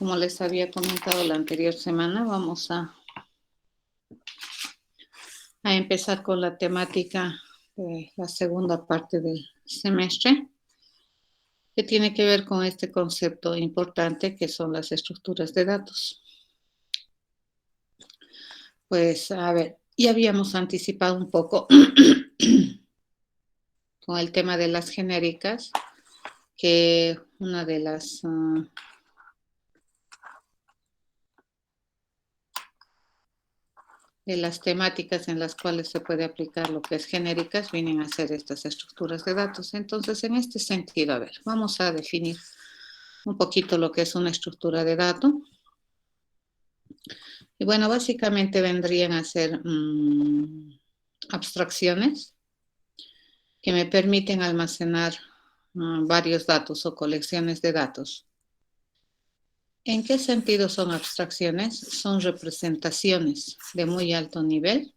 como les había comentado la anterior semana, vamos a empezar con la temática de la segunda parte del semestre, que tiene que ver con este concepto importante que son las estructuras de datos. Pues, a ver, ya habíamos anticipado un poco con el tema de las genéricas, que una de las temáticas en las cuales se puede aplicar lo que es genéricas vienen a ser estas estructuras de datos. Entonces, en este sentido, a ver, vamos a definir un poquito lo que es una estructura de dato. Y bueno, básicamente vendrían a ser abstracciones que me permiten almacenar varios datos o colecciones de datos. ¿En qué sentido son abstracciones? Son representaciones de muy alto nivel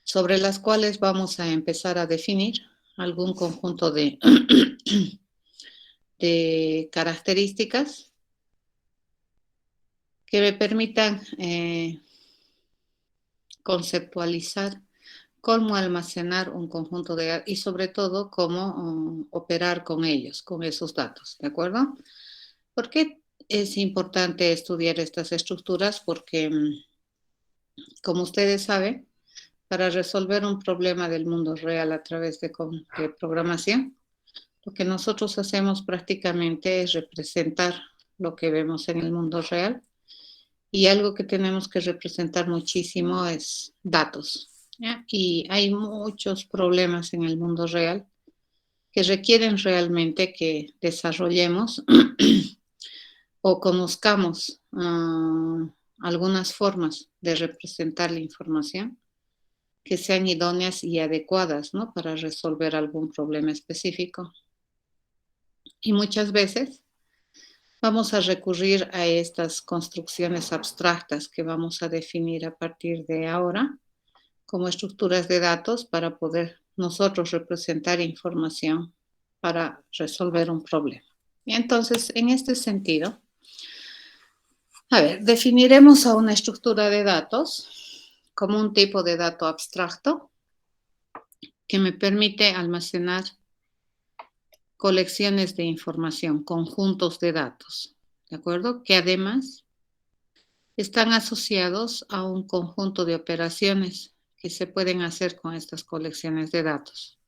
sobre las cuales vamos a empezar a definir algún conjunto de, de características que me permitan conceptualizar cómo almacenar un conjunto de datos y sobre todo cómo operar con ellos, con esos datos, ¿de acuerdo? ¿Por qué es importante estudiar estas estructuras? Porque, como ustedes saben, para resolver un problema del mundo real a través de programación, lo que nosotros hacemos prácticamente es representar lo que vemos en el mundo real, y algo que tenemos que representar muchísimo es datos, ¿ya? Y hay muchos problemas en el mundo real que requieren realmente que desarrollemos o conozcamos algunas formas de representar la información que sean idóneas y adecuadas, ¿no?, para resolver algún problema específico. Y muchas veces vamos a recurrir a estas construcciones abstractas que vamos a definir a partir de ahora como estructuras de datos para poder nosotros representar información para resolver un problema. Y entonces, en este sentido, a ver, definiremos a una estructura de datos como un tipo de dato abstracto que me permite almacenar colecciones de información, conjuntos de datos, ¿de acuerdo? Que además están asociados a un conjunto de operaciones que se pueden hacer con estas colecciones de datos.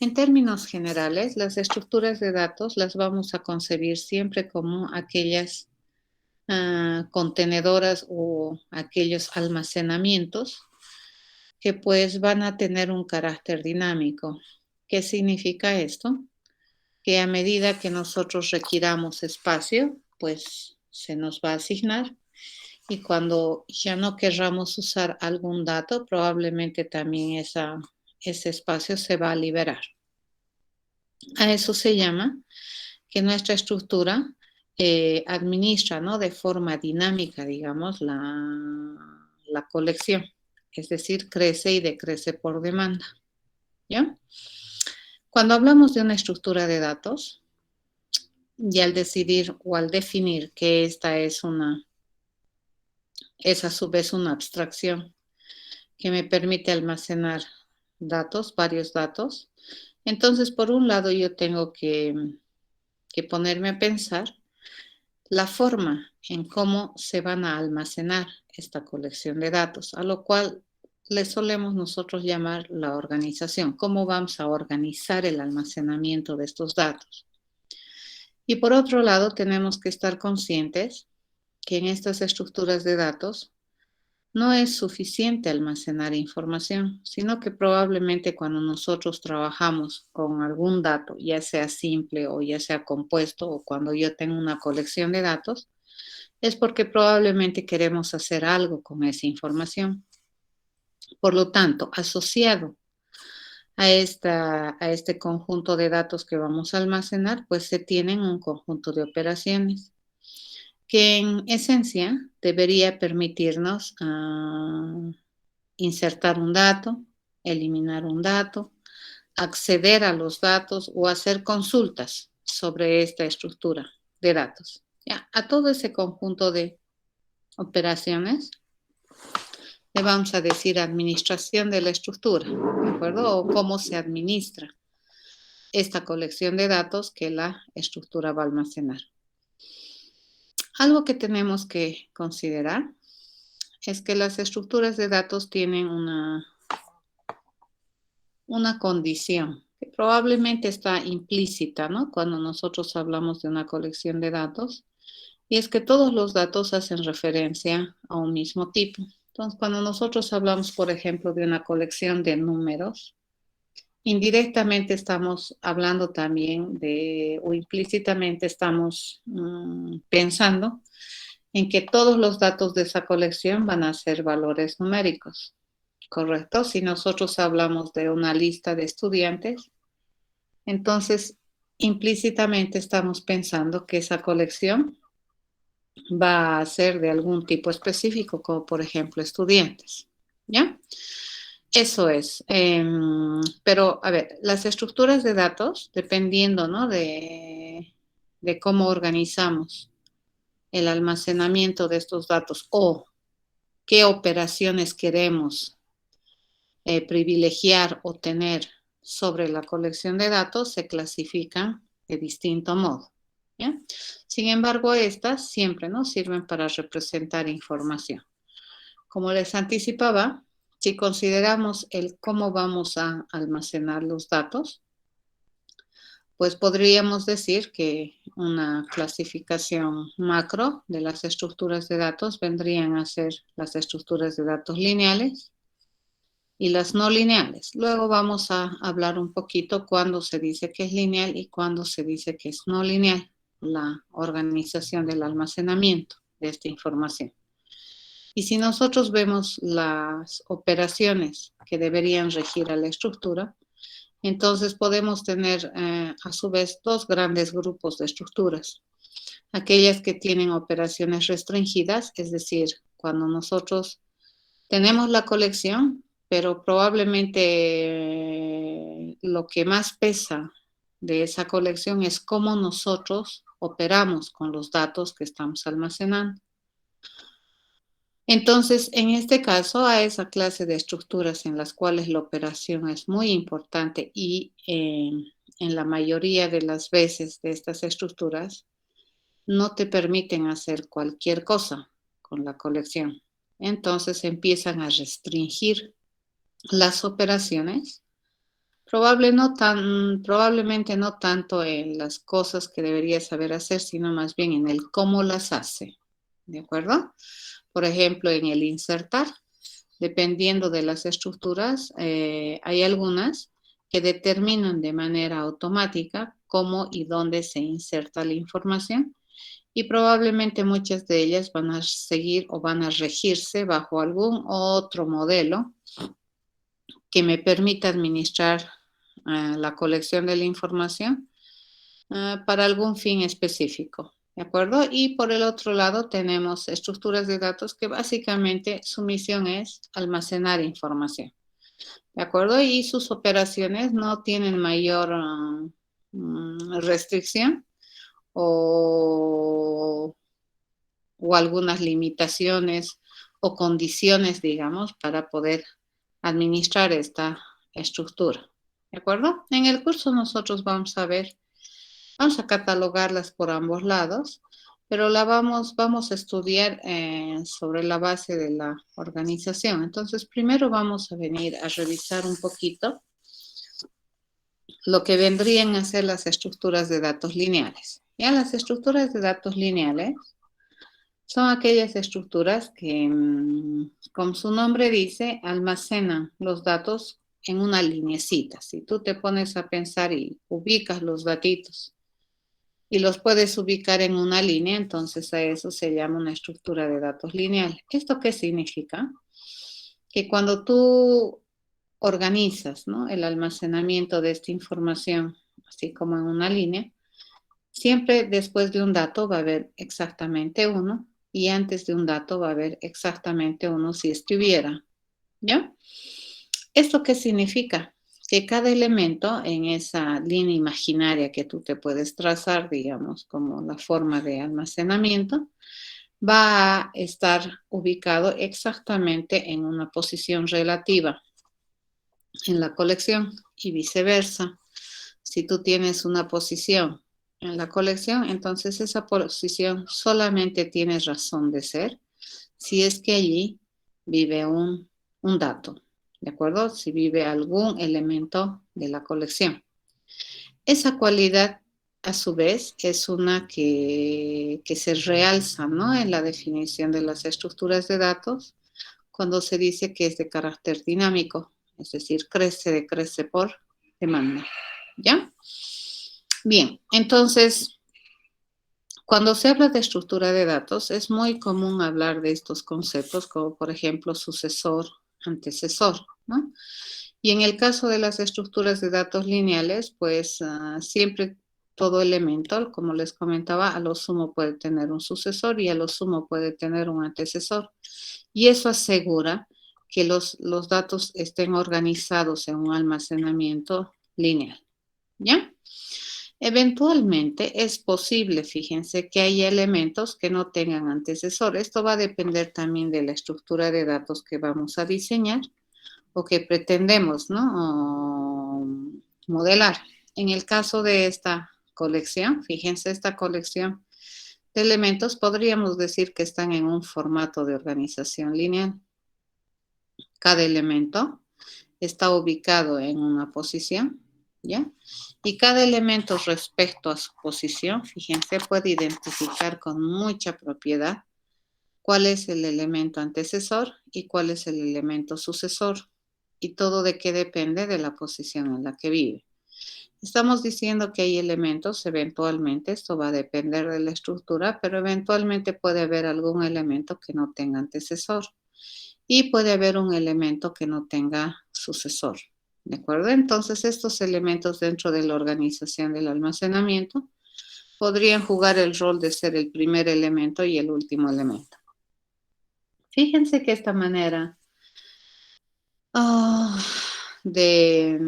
En términos generales, las estructuras de datos las vamos a concebir siempre como aquellas contenedoras o aquellos almacenamientos que pues van a tener un carácter dinámico. ¿Qué significa esto? Que a medida que nosotros requiramos espacio, pues se nos va a asignar, y cuando ya no querramos usar algún dato, probablemente también ese espacio se va a liberar. A eso se llama que nuestra estructura administra, ¿no?, de forma dinámica, digamos, la colección. Es decir, crece y decrece por demanda, ¿ya? Cuando hablamos de una estructura de datos, y al decidir o al definir que esta es a su vez una abstracción que me permite almacenar datos, varios datos, entonces por un lado yo tengo que ponerme a pensar la forma en cómo se van a almacenar esta colección de datos, a lo cual le solemos nosotros llamar la organización, cómo vamos a organizar el almacenamiento de estos datos. Y por otro lado, tenemos que estar conscientes que en estas estructuras de datos no es suficiente almacenar información, sino que probablemente cuando nosotros trabajamos con algún dato, ya sea simple o ya sea compuesto, o cuando yo tengo una colección de datos, es porque probablemente queremos hacer algo con esa información. Por lo tanto, asociado a este conjunto de datos que vamos a almacenar, pues se tienen un conjunto de operaciones que en esencia debería permitirnos insertar un dato, eliminar un dato, acceder a los datos o hacer consultas sobre esta estructura de datos. ¿Ya? A todo ese conjunto de operaciones le vamos a decir administración de la estructura, ¿de acuerdo? O cómo se administra esta colección de datos que la estructura va a almacenar. Algo que tenemos que considerar es que las estructuras de datos tienen una condición que probablemente está implícita, ¿no? Cuando nosotros hablamos de una colección de datos, y es que todos los datos hacen referencia a un mismo tipo. Entonces, cuando nosotros hablamos, por ejemplo, de una colección de números, indirectamente estamos hablando también o implícitamente estamos pensando en que todos los datos de esa colección van a ser valores numéricos, ¿correcto? Si nosotros hablamos de una lista de estudiantes, entonces implícitamente estamos pensando que esa colección va a ser de algún tipo específico, como por ejemplo estudiantes, ¿ya? Eso es. Pero, a ver, las estructuras de datos, dependiendo, ¿no? de cómo organizamos el almacenamiento de estos datos o qué operaciones queremos privilegiar o tener sobre la colección de datos, se clasifican de distinto modo. ¿Ya? Sin embargo, estas siempre nos sirven para representar información. Como les anticipaba, si consideramos el cómo vamos a almacenar los datos, pues podríamos decir que una clasificación macro de las estructuras de datos vendrían a ser las estructuras de datos lineales y las no lineales. Luego vamos a hablar un poquito cuándo se dice que es lineal y cuándo se dice que es no lineal, la organización del almacenamiento de esta información. Y si nosotros vemos las operaciones que deberían regir a la estructura, entonces podemos tener a su vez dos grandes grupos de estructuras. Aquellas que tienen operaciones restringidas, es decir, cuando nosotros tenemos la colección, pero probablemente lo que más pesa de esa colección es cómo nosotros operamos con los datos que estamos almacenando. Entonces, en este caso, a esa clase de estructuras en las cuales la operación es muy importante y en la mayoría de las veces de estas estructuras no te permiten hacer cualquier cosa con la colección. Entonces empiezan a restringir las operaciones, probablemente no tanto en las cosas que debería saber hacer, sino más bien en el cómo las hace. ¿De acuerdo? Por ejemplo, en el insertar, dependiendo de las estructuras, hay algunas que determinan de manera automática cómo y dónde se inserta la información y probablemente muchas de ellas van a seguir o van a regirse bajo algún otro modelo que me permita administrar la colección de la información para algún fin específico. ¿De acuerdo? Y por el otro lado tenemos estructuras de datos que básicamente su misión es almacenar información. ¿De acuerdo? Y sus operaciones no tienen mayor restricción o, o algunas limitaciones o condiciones, digamos, para poder administrar esta estructura. ¿De acuerdo? En el curso nosotros vamos a catalogarlas por ambos lados, pero vamos a estudiar sobre la base de la organización. Entonces, primero vamos a venir a revisar un poquito lo que vendrían a ser las estructuras de datos lineales. Ya las estructuras de datos lineales son aquellas estructuras que, como su nombre dice, almacenan los datos en una linecita. Si tú te pones a pensar y ubicas los datitos y los puedes ubicar en una línea, entonces a eso se llama una estructura de datos lineal. ¿Esto qué significa? Que cuando tú organizas, ¿no?, el almacenamiento de esta información, así como en una línea, siempre después de un dato va a haber exactamente uno y antes de un dato va a haber exactamente uno si es que hubiera, ¿ya? ¿Esto qué significa? que cada elemento en esa línea imaginaria que tú te puedes trazar, digamos, como la forma de almacenamiento, va a estar ubicado exactamente en una posición relativa en la colección y viceversa. Si tú tienes una posición en la colección, entonces esa posición solamente tiene razón de ser si es que allí vive un dato, ¿de acuerdo? Si vive algún elemento de la colección. Esa cualidad, a su vez, es una que se realza, ¿no? En la definición de las estructuras de datos cuando se dice que es de carácter dinámico, es decir, decrece por demanda. ¿Ya? Bien, entonces, cuando se habla de estructura de datos, es muy común hablar de estos conceptos como, por ejemplo, sucesor, antecesor, ¿no? Y en el caso de las estructuras de datos lineales, pues siempre todo elemento, como les comentaba, a lo sumo puede tener un sucesor y a lo sumo puede tener un antecesor. Y eso asegura que los datos estén organizados en un almacenamiento lineal. ¿Ya? Eventualmente es posible, fíjense, que haya elementos que no tengan antecesor. Esto va a depender también de la estructura de datos que vamos a diseñar o que pretendemos, ¿no? Modelar. En el caso de esta colección, fíjense, esta colección de elementos podríamos decir que están en un formato de organización lineal. Cada elemento está ubicado en una posición, ¿ya? Y cada elemento respecto a su posición, fíjense, puede identificar con mucha propiedad cuál es el elemento antecesor y cuál es el elemento sucesor. Y todo de qué depende de la posición en la que vive. Estamos diciendo que hay elementos, eventualmente, esto va a depender de la estructura, pero eventualmente puede haber algún elemento que no tenga antecesor y puede haber un elemento que no tenga sucesor. ¿De acuerdo? Entonces, estos elementos dentro de la organización del almacenamiento podrían jugar el rol de ser el primer elemento y el último elemento. Fíjense que esta manera de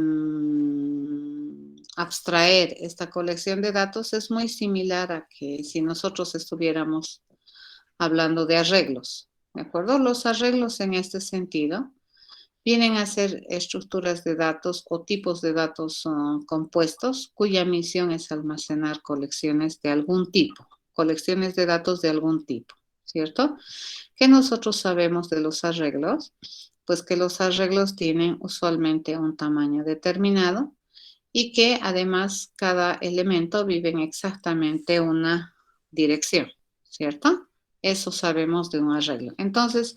abstraer esta colección de datos es muy similar a que si nosotros estuviéramos hablando de arreglos, ¿de acuerdo? Los arreglos en este sentido vienen a ser estructuras de datos o tipos de datos compuestos cuya misión es almacenar colecciones de algún tipo, colecciones de datos de algún tipo, ¿cierto? ¿Qué nosotros sabemos de los arreglos? Pues que los arreglos tienen usualmente un tamaño determinado y que además cada elemento vive en exactamente una dirección, ¿cierto? Eso sabemos de un arreglo. Entonces,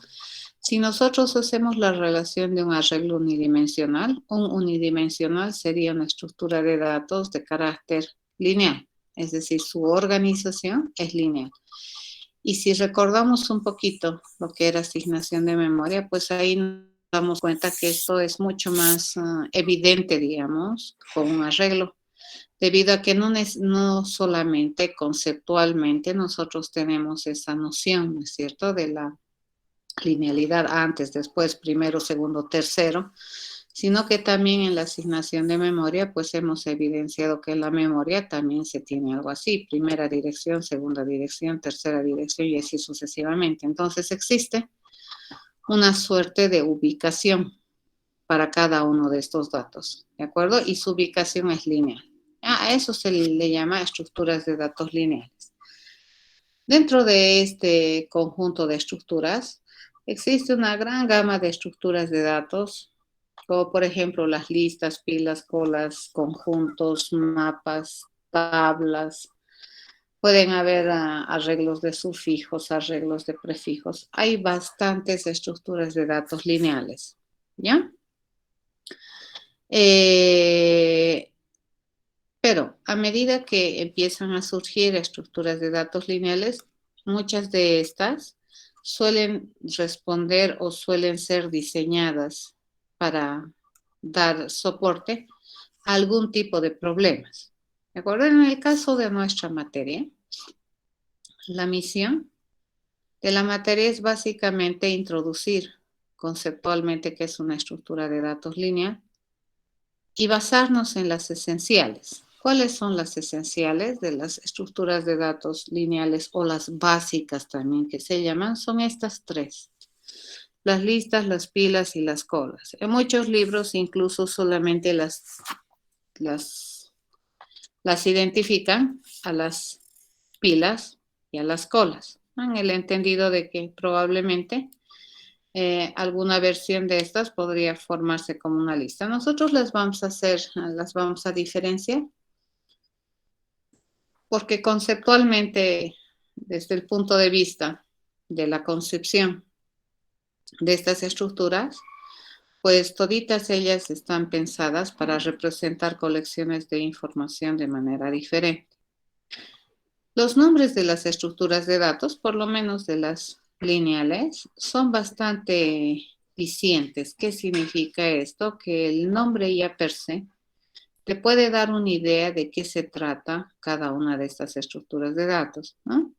si nosotros hacemos la relación de un arreglo unidimensional, un unidimensional sería una estructura de datos de carácter lineal, es decir, su organización es lineal. Y si recordamos un poquito lo que era asignación de memoria, pues ahí nos damos cuenta que esto es mucho más evidente, digamos, con un arreglo, debido a que no solamente conceptualmente nosotros tenemos esa noción, ¿no es cierto?, de la linealidad antes, después, primero, segundo, tercero, sino que también en la asignación de memoria, pues hemos evidenciado que en la memoria también se tiene algo así, primera dirección, segunda dirección, tercera dirección y así sucesivamente. Entonces existe una suerte de ubicación para cada uno de estos datos, ¿de acuerdo? Y su ubicación es lineal. A eso se le llama estructuras de datos lineales. Dentro de este conjunto de estructuras, existe una gran gama de estructuras de datos, como por ejemplo las listas, pilas, colas, conjuntos, mapas, tablas. Pueden haber arreglos de sufijos, arreglos de prefijos. Hay bastantes estructuras de datos lineales, ¿ya? Pero a medida que empiezan a surgir estructuras de datos lineales, muchas de estas suelen responder o suelen ser diseñadas para dar soporte a algún tipo de problemas. ¿De acuerdo? En el caso de nuestra materia, la misión de la materia es básicamente introducir conceptualmente qué es una estructura de datos lineal y basarnos en las esenciales. ¿Cuáles son las esenciales de las estructuras de datos lineales o las básicas también que se llaman? Son estas tres: las listas, las pilas y las colas. En muchos libros incluso solamente las, las identifican a las pilas y a las colas, en el entendido de que probablemente alguna versión de estas podría formarse como una lista. Nosotros las vamos a diferenciar porque conceptualmente, desde el punto de vista de la concepción de estas estructuras, pues toditas ellas están pensadas para representar colecciones de información de manera diferente. Los nombres de las estructuras de datos, por lo menos de las lineales, son bastante dicientes. ¿Qué significa esto? Que el nombre ya per se te puede dar una idea de qué se trata cada una de estas estructuras de datos, ¿no?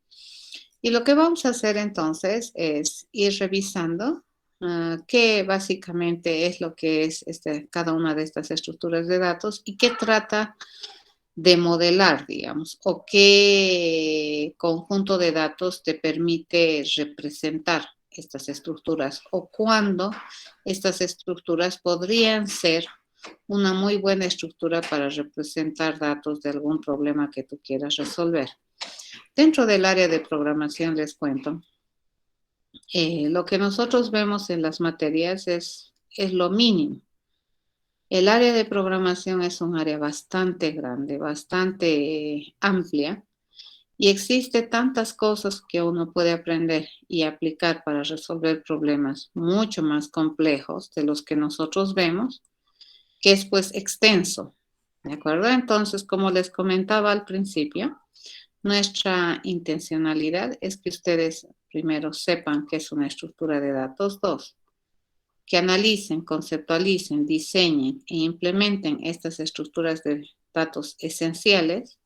Y lo que vamos a hacer entonces es ir revisando qué básicamente es lo que es cada una de estas estructuras de datos y qué trata de modelar, digamos, o qué conjunto de datos te permite representar estas estructuras o cuándo estas estructuras podrían ser una muy buena estructura para representar datos de algún problema que tú quieras resolver. Dentro del área de programación les cuento, lo que nosotros vemos en las materias es lo mínimo. El área de programación es un área bastante grande, bastante amplia, y existe tantas cosas que uno puede aprender y aplicar para resolver problemas mucho más complejos de los que nosotros vemos, que es pues extenso, ¿de acuerdo? Entonces, como les comentaba al principio, nuestra intencionalidad es que ustedes primero sepan qué es una estructura de datos. Dos, que analicen, conceptualicen, diseñen e implementen estas estructuras de datos esenciales,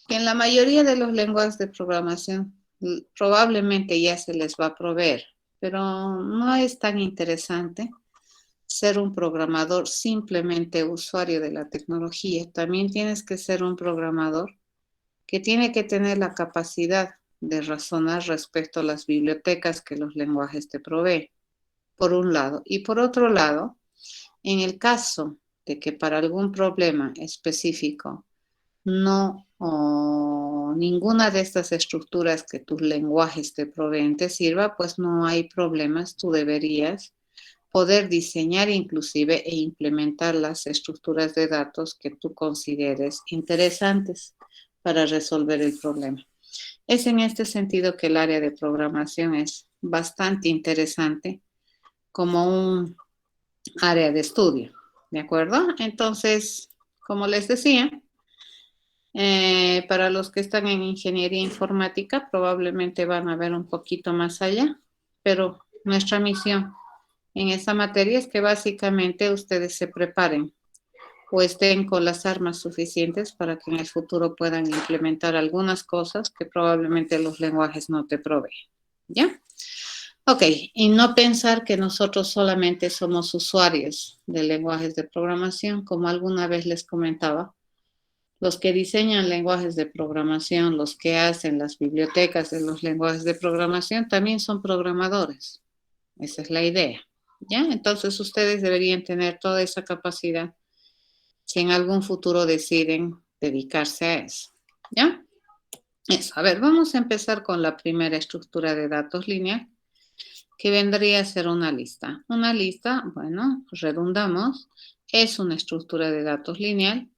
que en la mayoría de los lenguajes de programación probablemente ya se les va a proveer, pero no es tan interesante ser un programador simplemente usuario de la tecnología. También tienes que ser un programador que tiene que tener la capacidad de razonar respecto a las bibliotecas que los lenguajes te proveen, por un lado. Y por otro lado, en el caso de que para algún problema específico no o ninguna de estas estructuras que tus lenguajes te proveen te sirva, pues no hay problemas, tú deberías poder diseñar inclusive e implementar las estructuras de datos que tú consideres interesantes para resolver el problema. Es en este sentido que el área de programación es bastante interesante como un área de estudio, ¿de acuerdo? Entonces, como les decía, para los que están en ingeniería informática probablemente van a ver un poquito más allá, pero nuestra misión en esta materia es que básicamente ustedes se preparen o estén con las armas suficientes para que en el futuro puedan implementar algunas cosas que probablemente los lenguajes no te proveen, ¿ya? Ok, y no pensar que nosotros solamente somos usuarios de lenguajes de programación, como alguna vez les comentaba. Los que diseñan lenguajes de programación, los que hacen las bibliotecas de los lenguajes de programación, también son programadores. Esa es la idea, ¿ya? Entonces ustedes deberían tener toda esa capacidad si en algún futuro deciden dedicarse a eso, ¿ya? Eso, a ver, vamos a empezar con la primera estructura de datos lineal, que vendría a ser una lista. Una lista, bueno, redundamos, es una estructura de datos lineal.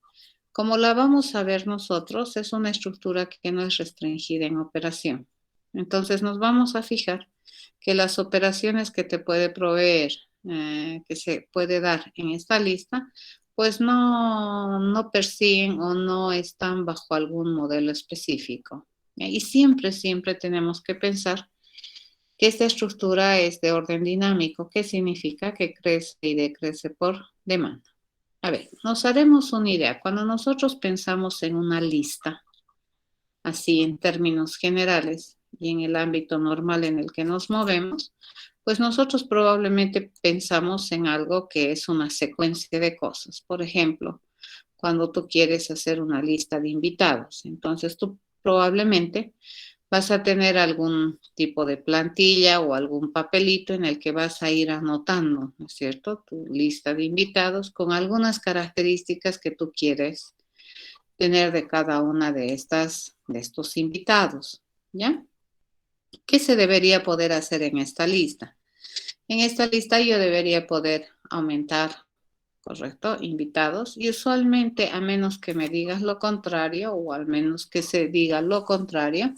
Como la vamos a ver nosotros, es una estructura que no es restringida en operación. Entonces nos vamos a fijar que las operaciones que te puede proveer, que se puede dar en esta lista, pues no persiguen o no están bajo algún modelo específico. Y siempre tenemos que pensar que esta estructura es de orden dinámico. ¿Qué significa? Que crece y decrece por demanda. A ver, nos haremos una idea. Cuando nosotros pensamos en una lista, así en términos generales y en el ámbito normal en el que nos movemos, Pues nosotros probablemente pensamos en algo que es una secuencia de cosas. Por ejemplo, cuando tú quieres hacer una lista de invitados, entonces tú probablemente vas a tener algún tipo de plantilla o algún papelito en el que vas a ir anotando, ¿no es cierto? Tu lista de invitados con algunas características que tú quieres tener de cada una de estos invitados, ¿ya? ¿Qué se debería poder hacer en esta lista? En esta lista yo debería poder aumentar, ¿correcto? Invitados. Y usualmente, a menos que me digas lo contrario o al menos que se diga lo contrario,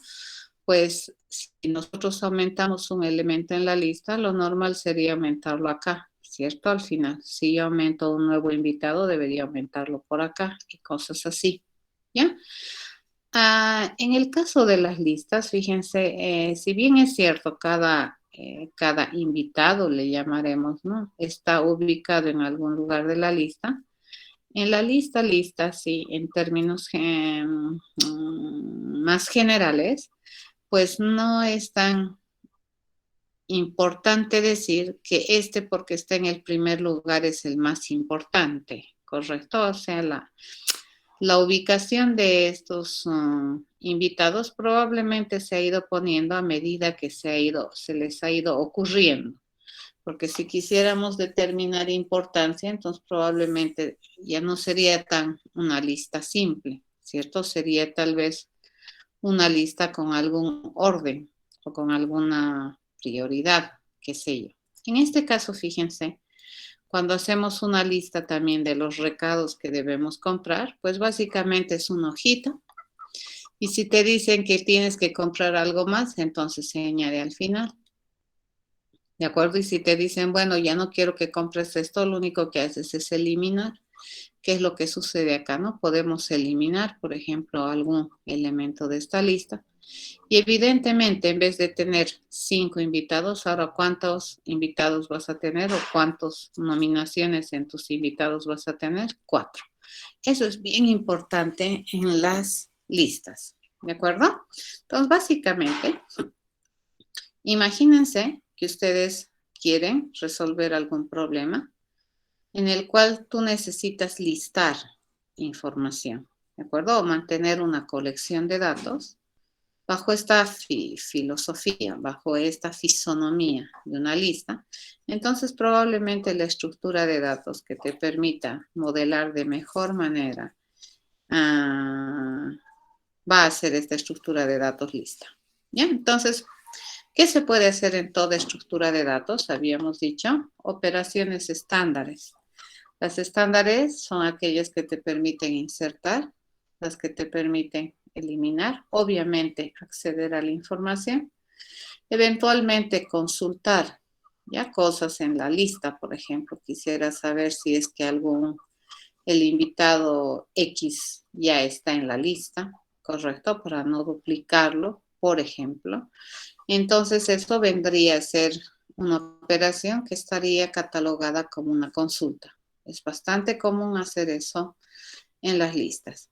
pues si nosotros aumentamos un elemento en la lista, lo normal sería aumentarlo acá, ¿cierto? Al final, si yo aumento un nuevo invitado, debería aumentarlo por acá y cosas así, ¿ya? En el caso de las listas, fíjense, si bien es cierto, cada invitado, le llamaremos, ¿no? Está ubicado en algún lugar de la lista. En la lista, sí, en términos más generales, pues no es tan importante decir que este porque está en el primer lugar es el más importante, ¿correcto? O sea, la ubicación de estos invitados probablemente se ha ido poniendo a medida que se les ha ido ocurriendo. Porque si quisiéramos determinar importancia, entonces probablemente ya no sería tan una lista simple, ¿cierto? Sería tal vez una lista con algún orden o con alguna prioridad, qué sé yo. En este caso, fíjense, cuando hacemos una lista también de los recados que debemos comprar, pues básicamente es una hojita. Y si te dicen que tienes que comprar algo más, entonces se añade al final. ¿De acuerdo? Y si te dicen, bueno, ya no quiero que compres esto, lo único que haces es eliminar. ¿Qué es lo que sucede acá, no? Podemos eliminar, por ejemplo, algún elemento de esta lista. Y evidentemente, en vez de tener 5 invitados, ahora ¿cuántos invitados vas a tener o cuántas nominaciones en tus invitados vas a tener? 4. Eso es bien importante en las listas, ¿de acuerdo? Entonces, básicamente, imagínense que ustedes quieren resolver algún problema en el cual tú necesitas listar información, ¿de acuerdo? O mantener una colección de datos bajo esta filosofía, bajo esta fisonomía de una lista. Entonces, probablemente la estructura de datos que te permita modelar de mejor manera va a ser esta estructura de datos lista. ¿Ya? Entonces, ¿qué se puede hacer en toda estructura de datos? Habíamos dicho, operaciones estándares. Las estándares son aquellas que te permiten insertar, las que te permiten eliminar, obviamente acceder a la información, eventualmente consultar ya cosas en la lista, por ejemplo, quisiera saber si es que el invitado X ya está en la lista, ¿correcto? Para no duplicarlo, por ejemplo. Entonces, eso vendría a ser una operación que estaría catalogada como una consulta. Es bastante común hacer eso en las listas.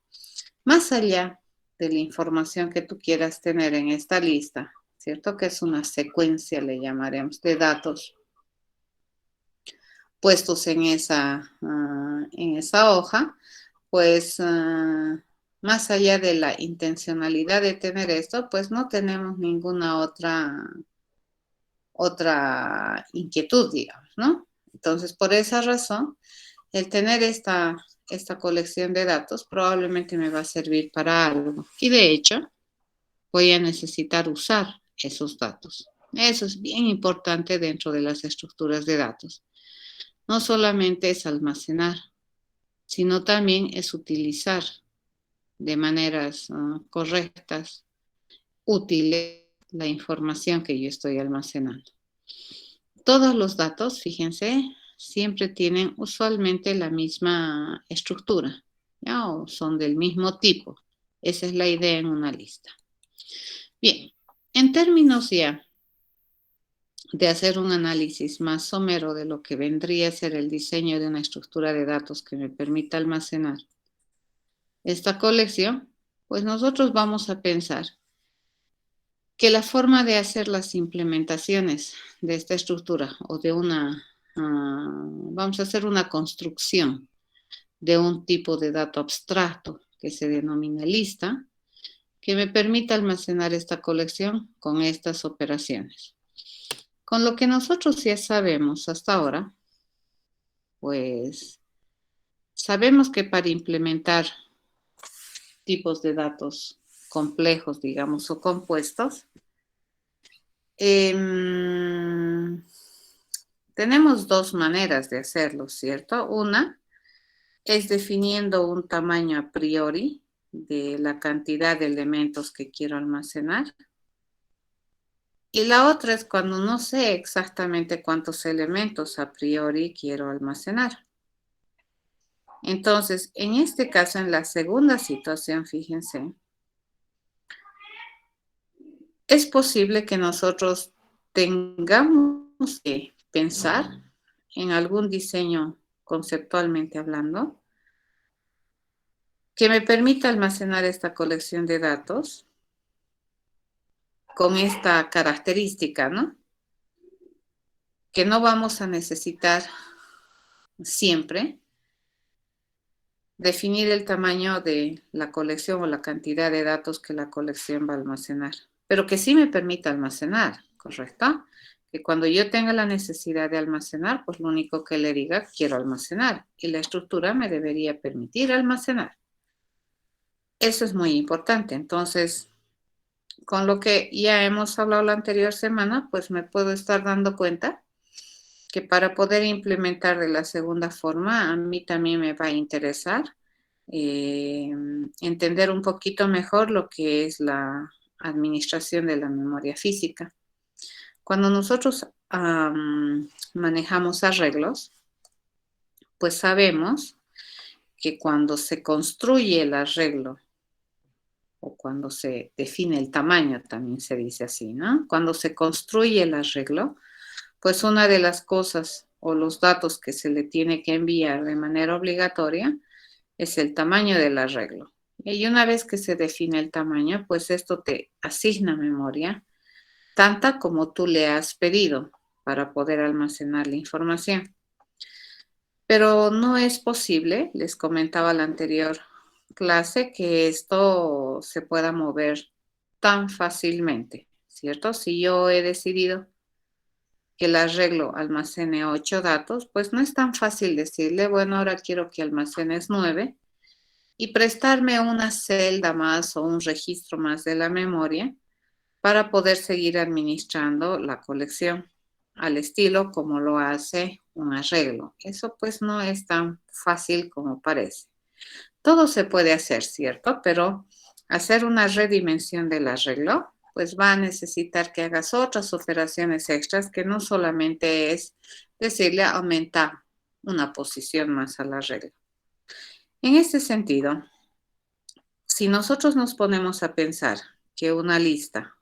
Más allá de la información que tú quieras tener en esta lista, ¿cierto? Que es una secuencia, le llamaremos, de datos puestos en esa hoja, pues más allá de la intencionalidad de tener esto, pues no tenemos ninguna otra inquietud, digamos, ¿no? Entonces, por esa razón, el tener esta colección de datos probablemente me va a servir para algo. Y de hecho, voy a necesitar usar esos datos. Eso es bien importante dentro de las estructuras de datos. No solamente es almacenar, sino también es utilizar de maneras correctas, útiles, la información que yo estoy almacenando. Todos los datos, fíjense, siempre tienen usualmente la misma estructura, ¿ya? O son del mismo tipo. Esa es la idea en una lista. Bien, en términos ya de hacer un análisis más somero de lo que vendría a ser el diseño de una estructura de datos que me permita almacenar esta colección, pues nosotros vamos a pensar que la forma de hacer las implementaciones de esta estructura o de vamos a hacer una construcción de un tipo de dato abstracto que se denomina lista, que me permita almacenar esta colección con estas operaciones. Con lo que nosotros ya sabemos hasta ahora, pues sabemos que para implementar tipos de datos complejos, digamos, o compuestos, tenemos dos maneras de hacerlo, ¿cierto? Una es definiendo un tamaño a priori de la cantidad de elementos que quiero almacenar. Y la otra es cuando no sé exactamente cuántos elementos a priori quiero almacenar. Entonces, en este caso, en la segunda situación, fíjense, es posible que nosotros tengamos que pensar en algún diseño conceptualmente hablando que me permita almacenar esta colección de datos con esta característica, ¿no? Que no vamos a necesitar siempre definir el tamaño de la colección o la cantidad de datos que la colección va a almacenar, pero que sí me permita almacenar, ¿correcto? Que cuando yo tenga la necesidad de almacenar, pues lo único que le diga, quiero almacenar, y la estructura me debería permitir almacenar. Eso es muy importante. Entonces, con lo que ya hemos hablado la anterior semana, pues me puedo estar dando cuenta que para poder implementar de la segunda forma, a mí también me va a interesar entender un poquito mejor lo que es la administración de la memoria física. Cuando nosotros manejamos arreglos, pues sabemos que cuando se construye el arreglo o cuando se define el tamaño, también se dice así, ¿no? Cuando se construye el arreglo, pues una de las cosas o los datos que se le tiene que enviar de manera obligatoria es el tamaño del arreglo. Y una vez que se define el tamaño, pues esto te asigna memoria, tanta como tú le has pedido para poder almacenar la información. Pero no es posible, les comentaba la anterior clase, que esto se pueda mover tan fácilmente, ¿cierto? Si yo he decidido que el arreglo almacene 8 datos, pues no es tan fácil decirle, bueno, ahora quiero que almacenes 9 y prestarme una celda más o un registro más de la memoria para poder seguir administrando la colección al estilo como lo hace un arreglo. Eso pues no es tan fácil como parece. Todo se puede hacer, ¿cierto? Pero hacer una redimensión del arreglo, pues va a necesitar que hagas otras operaciones extras que no solamente es decirle aumenta una posición más al arreglo. En este sentido, si nosotros nos ponemos a pensar que una lista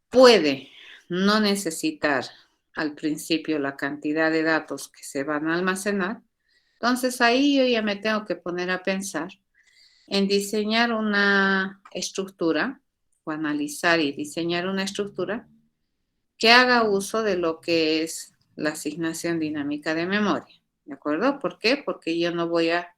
puede no necesitar al principio la cantidad de datos que se van a almacenar, entonces ahí yo ya me tengo que poner a pensar en diseñar una estructura o analizar y diseñar una estructura que haga uso de lo que es la asignación dinámica de memoria. ¿De acuerdo? ¿Por qué? Porque yo no voy a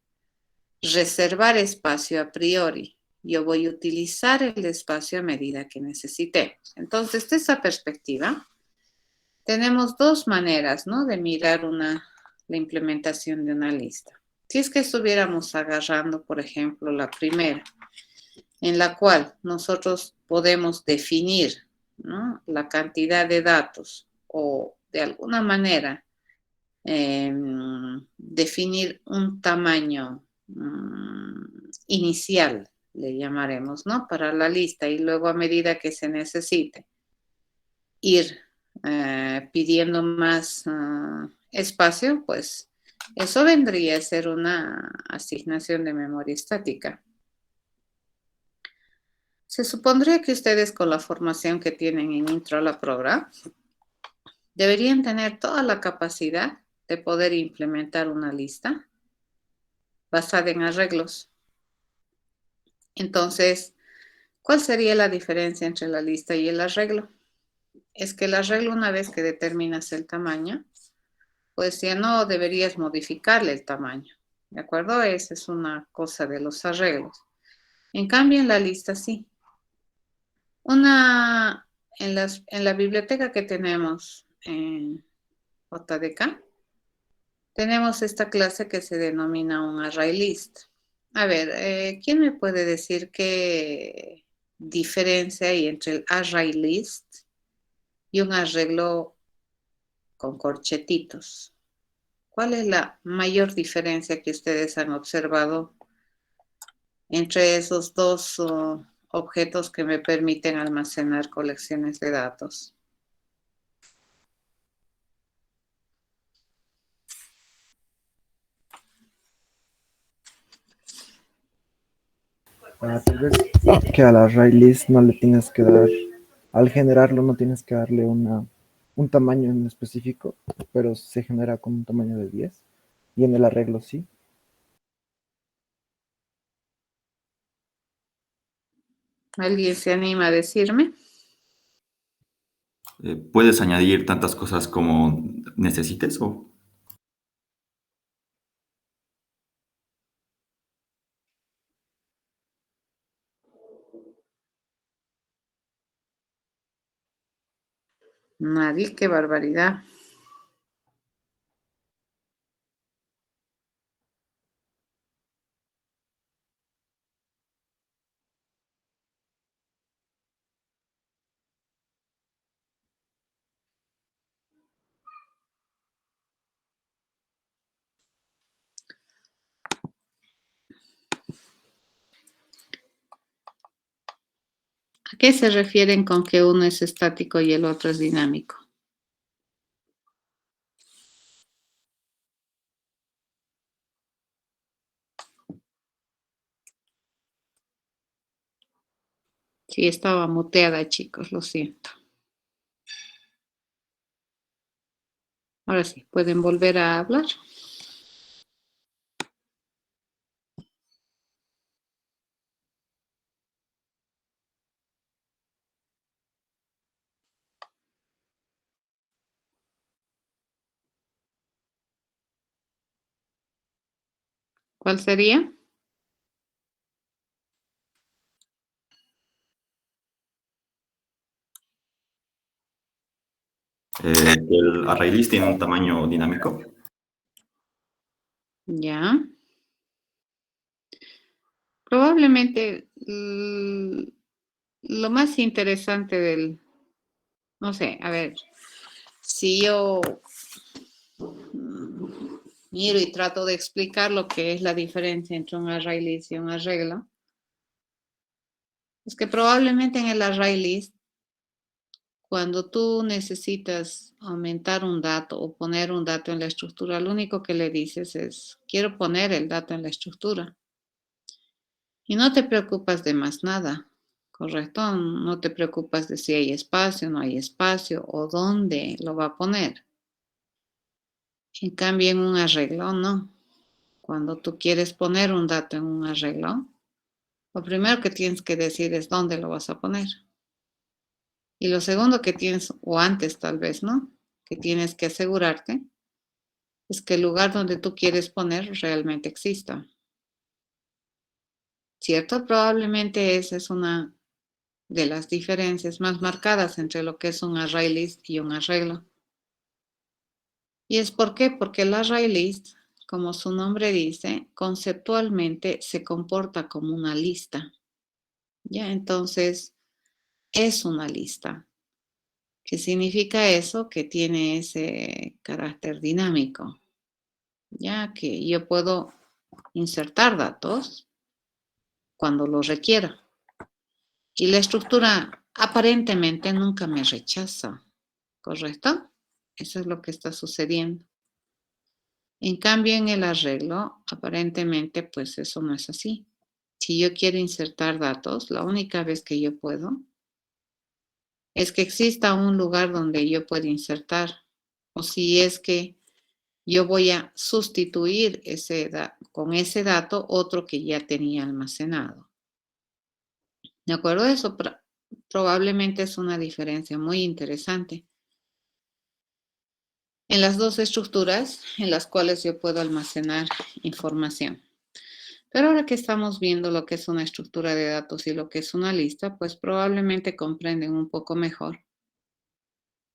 reservar espacio a priori. Yo voy a utilizar el espacio a medida que necesite. Entonces, de esa perspectiva, tenemos dos maneras, ¿no?, de mirar la implementación de una lista. Si es que estuviéramos agarrando, por ejemplo, la primera, en la cual nosotros podemos definir, ¿no?, la cantidad de datos o de alguna manera definir un tamaño inicial, le llamaremos, ¿no?, para la lista, y luego a medida que se necesite ir pidiendo más espacio, pues eso vendría a ser una asignación de memoria estática. Se supondría que ustedes, con la formación que tienen en Intro a la Program, deberían tener toda la capacidad de poder implementar una lista basada en arreglos. Entonces, ¿Cuál sería la diferencia entre la lista y el arreglo? Es que el arreglo, una vez que determinas el tamaño, pues ya no deberías modificarle el tamaño, ¿de acuerdo? Esa es una cosa de los arreglos. En cambio, en la lista sí. En la biblioteca que tenemos en JDK, tenemos esta clase que se denomina un array list. A ver, ¿quién me puede decir qué diferencia hay entre el array list y un arreglo con corchetitos? ¿Cuál es la mayor diferencia que ustedes han observado entre esos dos objetos que me permiten almacenar colecciones de datos? Tal vez que al array list no le tienes que dar, al generarlo no tienes que darle un tamaño en específico, pero se genera con un tamaño de 10. Y en el arreglo sí. ¿Alguien se anima a decirme? ¿Puedes añadir tantas cosas como necesites o...? Nadie, qué barbaridad. ¿A qué se refieren con que uno es estático y el otro es dinámico? Sí, estaba muteada, chicos, lo siento. Ahora sí, pueden volver a hablar. ¿Cuál sería? ¿El array list tiene un tamaño dinámico? Ya. Probablemente lo más interesante no sé, a ver, si yo miro y trato de explicar lo que es la diferencia entre un array list y un arreglo, es que probablemente en el array list, cuando tú necesitas aumentar un dato o poner un dato en la estructura, lo único que le dices es, quiero poner el dato en la estructura. Y no te preocupas de más nada, ¿correcto? No te preocupas de si hay espacio, no hay espacio o dónde lo va a poner. En cambio, en un arreglo, no. Cuando tú quieres poner un dato en un arreglo, lo primero que tienes que decir es dónde lo vas a poner. Y lo segundo que tienes, o antes tal vez, ¿no? Que tienes que asegurarte es que el lugar donde tú quieres poner realmente exista. ¿Cierto? Probablemente esa es una de las diferencias más marcadas entre lo que es un array list y un arreglo. ¿Y es por qué? Porque el array list, como su nombre dice, conceptualmente se comporta como una lista. ¿Ya? Entonces, es una lista. ¿Qué significa eso? Que tiene ese carácter dinámico, ya que yo puedo insertar datos cuando los requiera. Y la estructura aparentemente nunca me rechaza, ¿correcto? Eso es lo que está sucediendo. En cambio, en el arreglo, aparentemente, pues eso no es así. Si yo quiero insertar datos, la única vez que yo puedo es que exista un lugar donde yo pueda insertar. O si es que yo voy a sustituir con ese dato otro que ya tenía almacenado. ¿De acuerdo? Eso probablemente es una diferencia muy interesante en las dos estructuras en las cuales yo puedo almacenar información. Pero ahora que estamos viendo lo que es una estructura de datos y lo que es una lista, pues probablemente comprenden un poco mejor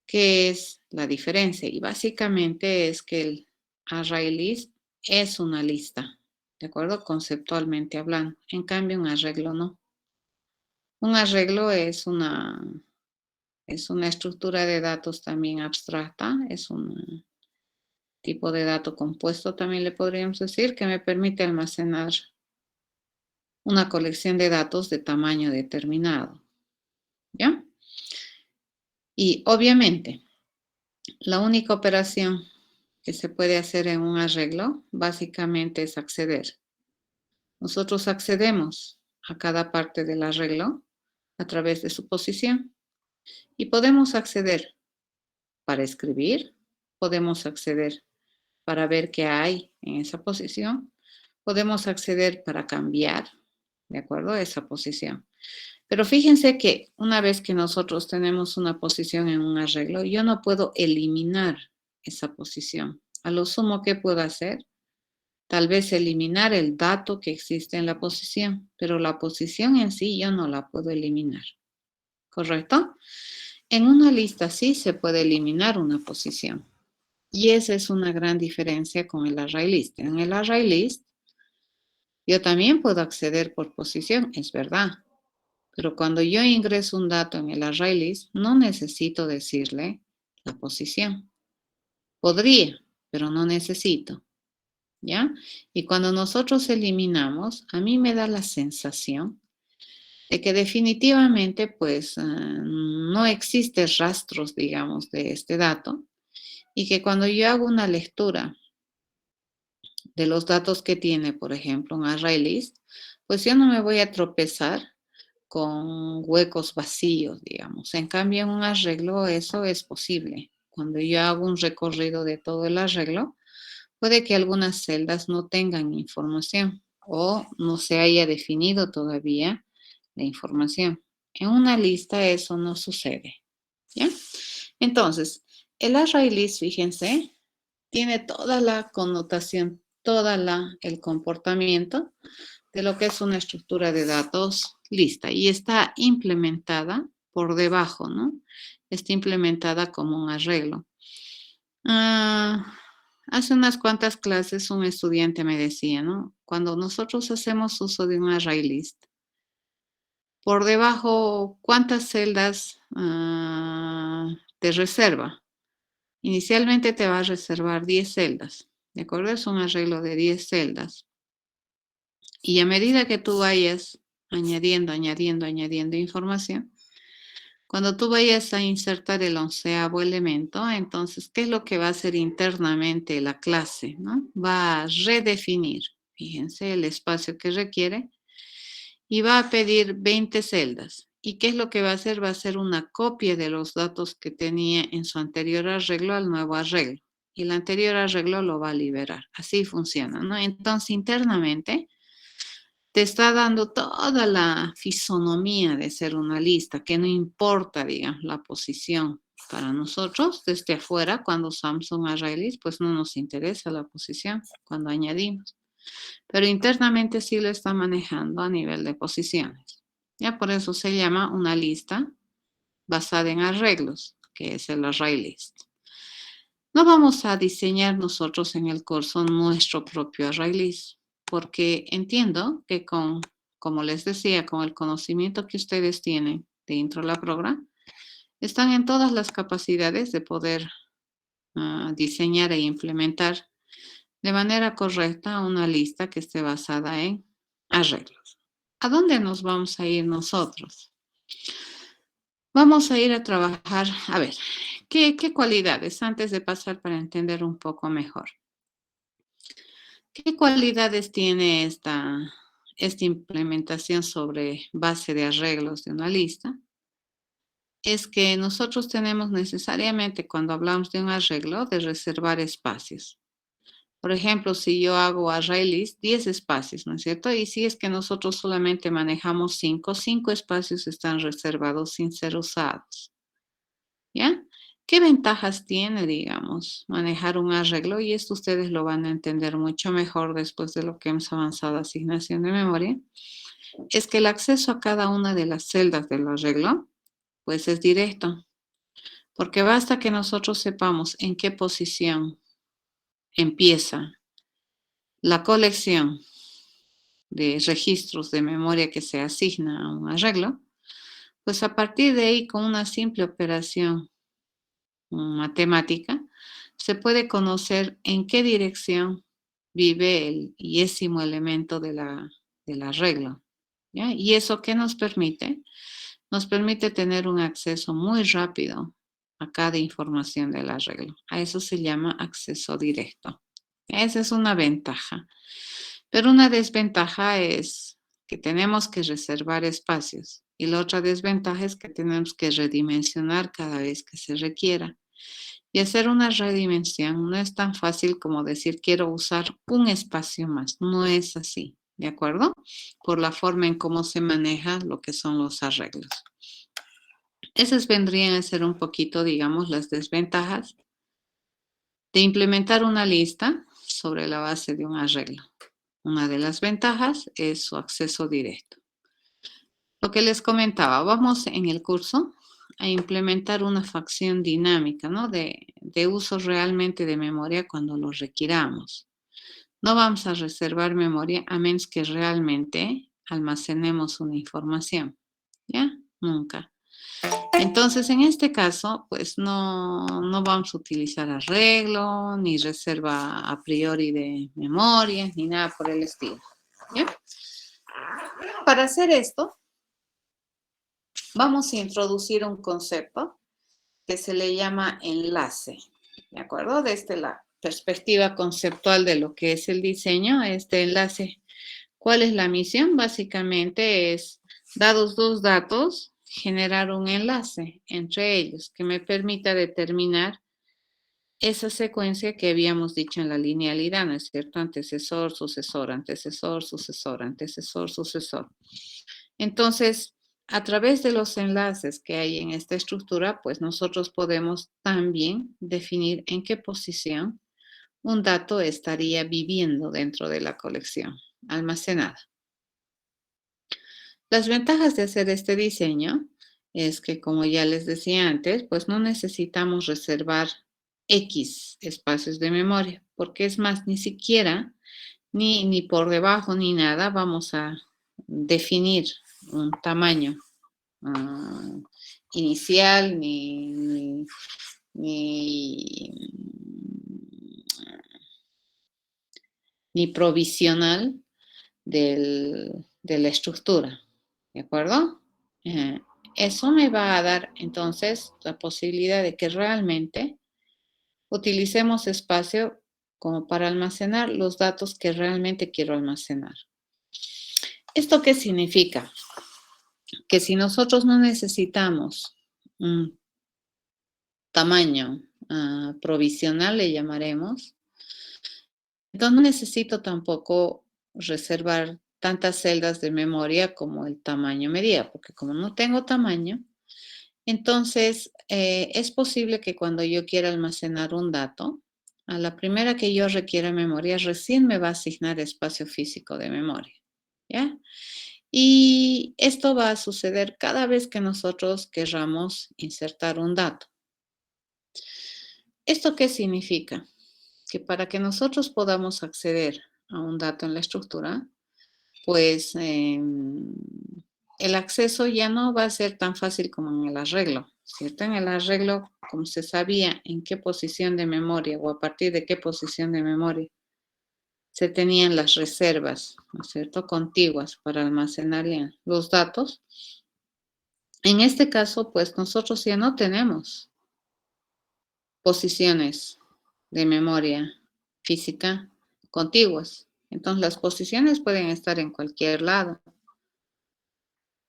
qué es la diferencia. Y básicamente es que el array list es una lista, ¿de acuerdo? Conceptualmente hablando. En cambio, un arreglo no. Un arreglo es una estructura de datos también abstracta, es un tipo de dato compuesto, también le podríamos decir, que me permite almacenar una colección de datos de tamaño determinado. ¿Ya? Y obviamente, la única operación que se puede hacer en un arreglo básicamente es acceder. Nosotros accedemos a cada parte del arreglo a través de su posición y podemos acceder para escribir, podemos acceder para ver qué hay en esa posición, podemos acceder para cambiar, ¿de acuerdo? Esa posición. Pero fíjense que una vez que nosotros tenemos una posición en un arreglo, yo no puedo eliminar esa posición. A lo sumo, ¿qué puedo hacer? Tal vez eliminar el dato que existe en la posición, pero la posición en sí yo no la puedo eliminar. ¿Correcto? En una lista sí se puede eliminar una posición. Y esa es una gran diferencia con el array list. En el array list yo también puedo acceder por posición, es verdad. Pero cuando yo ingreso un dato en el array list, no necesito decirle la posición. Podría, pero no necesito. ¿Ya? Y cuando nosotros eliminamos, a mí me da la sensación de que definitivamente, pues, no existen rastros, digamos, de este dato y que cuando yo hago una lectura de los datos que tiene, por ejemplo, un array list, pues yo no me voy a tropezar con huecos vacíos, digamos. En cambio, en un arreglo eso es posible. Cuando yo hago un recorrido de todo el arreglo, puede que algunas celdas no tengan información o no se haya definido todavía la información. En una lista eso no sucede. ¿Ya? Entonces, el array list, fíjense, tiene toda la connotación, el comportamiento de lo que es una estructura de datos lista y está implementada por debajo, ¿no? Está implementada como un arreglo. Hace unas cuantas clases un estudiante me decía, ¿no? Cuando nosotros hacemos uso de un array list, por debajo, ¿cuántas celdas te reserva? Inicialmente te va a reservar 10 celdas, ¿de acuerdo? Es un arreglo de 10 celdas. Y a medida que tú vayas añadiendo información, cuando tú vayas a insertar el 11º elemento, entonces, ¿qué es lo que va a hacer internamente la clase? ¿No? Va a redefinir, fíjense, el espacio que requiere y va a pedir 20 celdas. ¿Y qué es lo que va a hacer? Va a hacer una copia de los datos que tenía en su anterior arreglo al nuevo arreglo. Y el anterior arreglo lo va a liberar. Así funciona, ¿no? Entonces, internamente te está dando toda la fisonomía de ser una lista, que no importa, digamos, la posición. Para nosotros, desde afuera, cuando usamos un array list, pues no nos interesa la posición cuando añadimos. Pero internamente sí lo está manejando a nivel de posiciones. Ya por eso se llama una lista basada en arreglos, que es el array list. No vamos a diseñar nosotros en el curso nuestro propio array list, porque entiendo que como les decía, con el conocimiento que ustedes tienen dentro de la programa, están en todas las capacidades de poder diseñar e implementar de manera correcta una lista que esté basada en arreglos. ¿A dónde nos vamos a ir nosotros? Vamos a ir a trabajar, a ver, ¿qué cualidades? Antes de pasar para entender un poco mejor. ¿Qué cualidades tiene esta implementación sobre base de arreglos de una lista? Es que nosotros tenemos necesariamente, cuando hablamos de un arreglo, de reservar espacios. Por ejemplo, si yo hago array list, 10 espacios, ¿no es cierto? Y si es que nosotros solamente manejamos 5 espacios están reservados sin ser usados. ¿Ya? ¿Qué ventajas tiene, digamos, manejar un arreglo? Y esto ustedes lo van a entender mucho mejor después de lo que hemos avanzado a asignación de memoria. Es que el acceso a cada una de las celdas del arreglo, pues es directo. Porque basta que nosotros sepamos en qué posición empieza la colección de registros de memoria que se asigna a un arreglo, pues a partir de ahí, con una simple operación matemática, se puede conocer en qué dirección vive el yésimo elemento del arreglo. ¿Ya? ¿Y eso qué nos permite? Nos permite tener un acceso muy rápido a cada información del arreglo. A eso se llama acceso directo. Esa es una ventaja. Pero una desventaja es que tenemos que reservar espacios. Y la otra desventaja es que tenemos que redimensionar cada vez que se requiera. Y hacer una redimensión no es tan fácil como decir quiero usar un espacio más. No es así, ¿de acuerdo? Por la forma en cómo se maneja lo que son los arreglos. Esas vendrían a ser un poquito, digamos, las desventajas de implementar una lista sobre la base de un arreglo. Una de las ventajas es su acceso directo. Lo que les comentaba, vamos en el curso a implementar una facción dinámica, ¿no? De uso realmente de memoria cuando lo requiramos. No vamos a reservar memoria a menos que realmente almacenemos una información, ¿ya? Nunca. Entonces, en este caso, pues no vamos a utilizar arreglo, ni reserva a priori de memoria, ni nada por el estilo, ¿ya? Para hacer esto, vamos a introducir un concepto que se le llama enlace, ¿de acuerdo? Desde la perspectiva conceptual de lo que es el diseño, este enlace, ¿cuál es la misión? Básicamente es, dados dos datos, generar un enlace entre ellos que me permita determinar esa secuencia que habíamos dicho en la linealidad, ¿no es cierto? Antecesor, sucesor, antecesor, sucesor, antecesor, sucesor. Entonces, a través de los enlaces que hay en esta estructura, pues nosotros podemos también definir en qué posición un dato estaría viviendo dentro de la colección almacenada. Las ventajas de hacer este diseño es que, como ya les decía antes, pues no necesitamos reservar X espacios de memoria, porque es más, ni siquiera, ni por debajo, ni nada, vamos a definir un tamaño inicial, ni provisional de la estructura, ¿de acuerdo? Eso me va a dar entonces la posibilidad de que realmente utilicemos espacio como para almacenar los datos que realmente quiero almacenar. ¿Esto qué significa? Que si nosotros no necesitamos un tamaño provisional, le llamaremos, entonces no necesito tampoco reservar tantas celdas de memoria como el tamaño medida, porque como no tengo tamaño, entonces es posible que cuando yo quiera almacenar un dato, a la primera que yo requiera memoria, recién me va a asignar espacio físico de memoria, ¿ya? Y esto va a suceder cada vez que nosotros querramos insertar un dato. ¿Esto qué significa? Que para que nosotros podamos acceder a un dato en la estructura, pues el acceso ya no va a ser tan fácil como en el arreglo, ¿cierto? En el arreglo, como se sabía en qué posición de memoria o a partir de qué posición de memoria se tenían las reservas, ¿no es cierto?, contiguas para almacenar los datos. En este caso, pues nosotros ya no tenemos posiciones de memoria física contiguas. Entonces, las posiciones pueden estar en cualquier lado.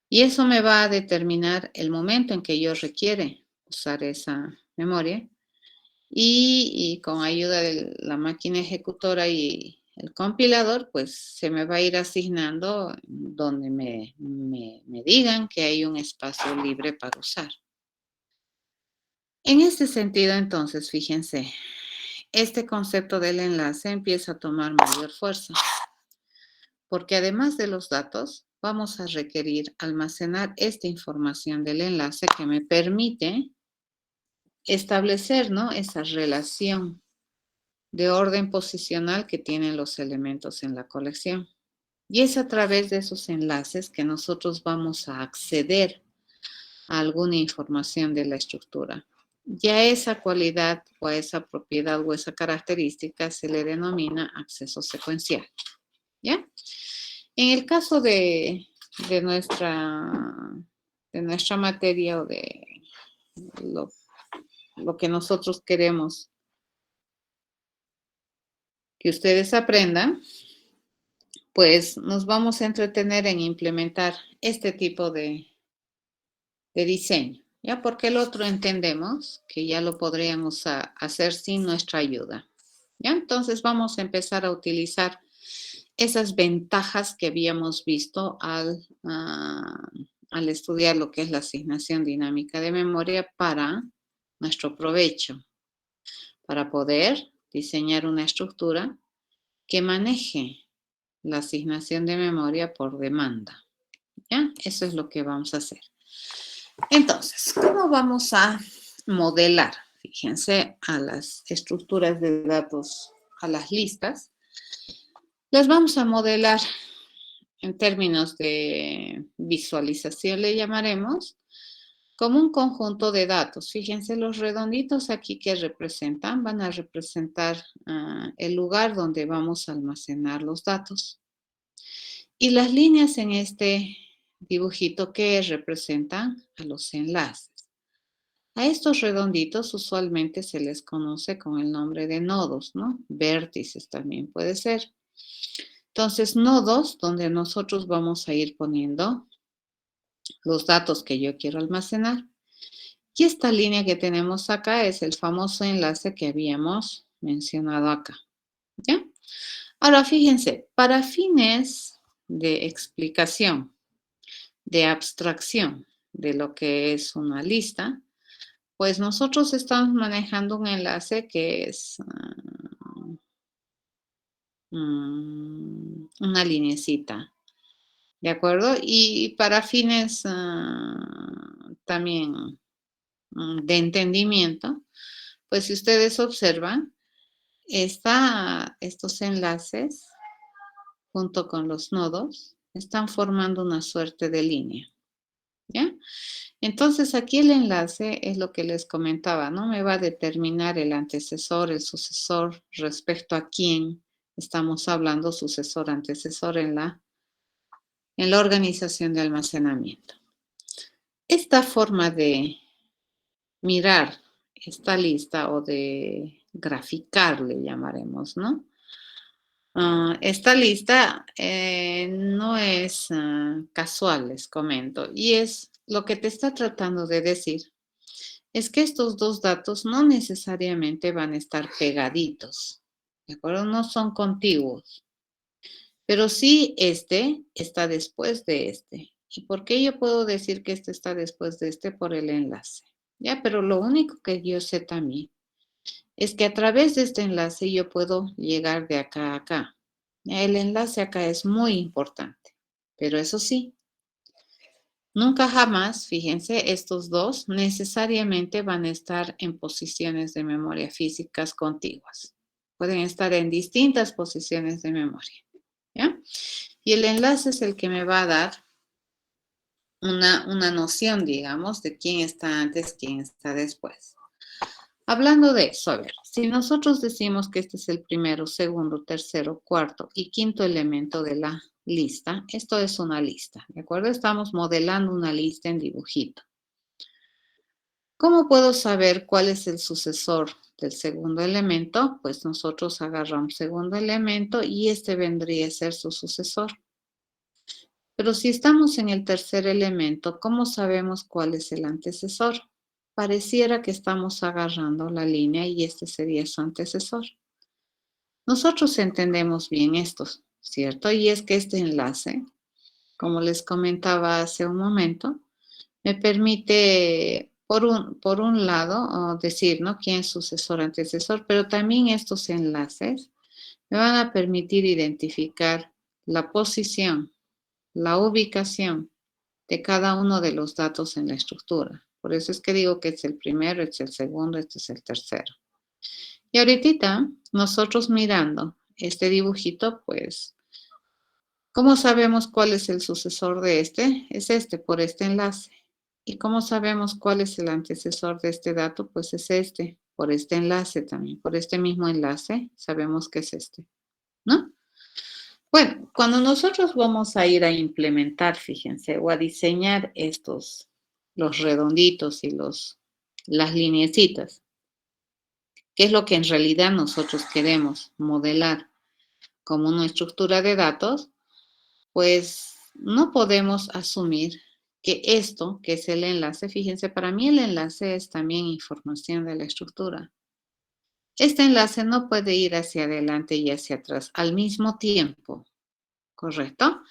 Y eso me va a determinar el momento en que yo requiere usar esa memoria y con ayuda de la máquina ejecutora y el compilador, pues se me va a ir asignando donde me digan que hay un espacio libre para usar. En este sentido, entonces, fíjense, este concepto del enlace empieza a tomar mayor fuerza, porque además de los datos, vamos a requerir almacenar esta información del enlace que me permite establecer, ¿no?, esa relación de orden posicional que tienen los elementos en la colección. Y es a través de esos enlaces que nosotros vamos a acceder a alguna información de la estructura. Ya esa cualidad o a esa propiedad o esa característica se le denomina acceso secuencial. ¿Ya? En el caso de nuestra materia o de lo que nosotros queremos que ustedes aprendan, pues nos vamos a entretener en implementar este tipo de diseño, ¿ya? Porque el otro entendemos que ya lo podríamos hacer sin nuestra ayuda, ¿ya? Entonces vamos a empezar a utilizar esas ventajas que habíamos visto al estudiar lo que es la asignación dinámica de memoria para nuestro provecho, para poder diseñar una estructura que maneje la asignación de memoria por demanda, ¿ya? Eso es lo que vamos a hacer. Entonces, ¿cómo vamos a modelar? Fíjense, a las estructuras de datos, a las listas. Las vamos a modelar en términos de visualización, le llamaremos, como un conjunto de datos. Fíjense, los redonditos aquí que representan, van a representar el lugar donde vamos a almacenar los datos. Y las líneas en este dibujito que representan a los enlaces. A estos redonditos usualmente se les conoce con el nombre de nodos, ¿no? Vértices también puede ser. Entonces, nodos donde nosotros vamos a ir poniendo los datos que yo quiero almacenar. Y esta línea que tenemos acá es el famoso enlace que habíamos mencionado acá, ¿ya? Ahora, fíjense, para fines de explicación, de abstracción de lo que es una lista, pues nosotros estamos manejando un enlace que es una linecita, ¿de acuerdo? Y para fines también de entendimiento, pues si ustedes observan, estos enlaces junto con los nodos están formando una suerte de línea, ¿ya? Entonces aquí el enlace es lo que les comentaba, ¿no? Me va a determinar el antecesor, el sucesor, respecto a quién estamos hablando, sucesor, antecesor en la organización de almacenamiento. Esta forma de mirar esta lista o de graficar, le llamaremos, ¿no? Esta lista no es casual, les comento, y es lo que te está tratando de decir. Es que estos dos datos no necesariamente van a estar pegaditos, ¿de acuerdo? No son contiguos, pero sí este está después de este. ¿Y por qué yo puedo decir que este está después de este? Por el enlace, ¿ya? Pero lo único que yo sé también es que a través de este enlace yo puedo llegar de acá a acá. El enlace acá es muy importante, pero eso sí, nunca jamás, fíjense, estos dos necesariamente van a estar en posiciones de memoria físicas contiguas. Pueden estar en distintas posiciones de memoria, ¿ya? Y el enlace es el que me va a dar una noción, digamos, de quién está antes, quién está después. Hablando de eso, a ver, si nosotros decimos que este es el primero, segundo, tercero, cuarto y quinto elemento de la lista, esto es una lista, ¿de acuerdo? Estamos modelando una lista en dibujito. ¿Cómo puedo saber cuál es el sucesor del segundo elemento? Pues nosotros agarramos segundo elemento y este vendría a ser su sucesor. Pero si estamos en el tercer elemento, ¿cómo sabemos cuál es el antecesor? pareciera que estamos agarrando la línea y este sería su antecesor. Nosotros entendemos bien esto, ¿cierto? Y es que este enlace, como les comentaba hace un momento, me permite, por un lado, decir, ¿no?, quién es sucesor, antecesor, pero también estos enlaces me van a permitir identificar la posición, la ubicación de cada uno de los datos en la estructura. Por eso es que digo que es el primero, este es el segundo, este es el tercero. Y ahorita, nosotros mirando este dibujito, pues, ¿cómo sabemos cuál es el sucesor de este? Es este, por este enlace. ¿Y cómo sabemos cuál es el antecesor de este dato? Pues es este, por este enlace también. Por este mismo enlace sabemos que es este, ¿no? Bueno, cuando nosotros vamos a ir a implementar, fíjense, o a diseñar estos, los redonditos y las lineecitas, que es lo que en realidad nosotros queremos modelar como una estructura de datos, pues no podemos asumir que esto, que es el enlace, fíjense, para mí el enlace es también información de la estructura. Este enlace no puede ir hacia adelante y hacia atrás al mismo tiempo, ¿correcto?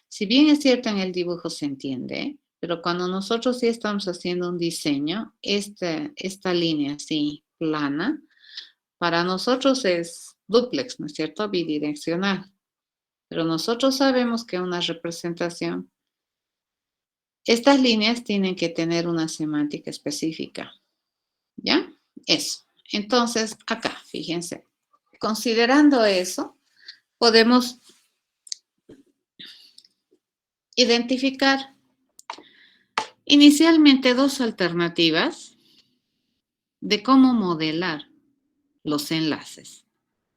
Si bien es cierto en el dibujo se entiende, pero cuando nosotros sí estamos haciendo un diseño, esta línea así plana, para nosotros es dúplex, ¿no es cierto? Bidireccional. Pero nosotros sabemos que una representación, estas líneas tienen que tener una semántica específica, ¿ya? Eso. Entonces, acá, fíjense, considerando eso, podemos identificar inicialmente dos alternativas de cómo modelar los enlaces,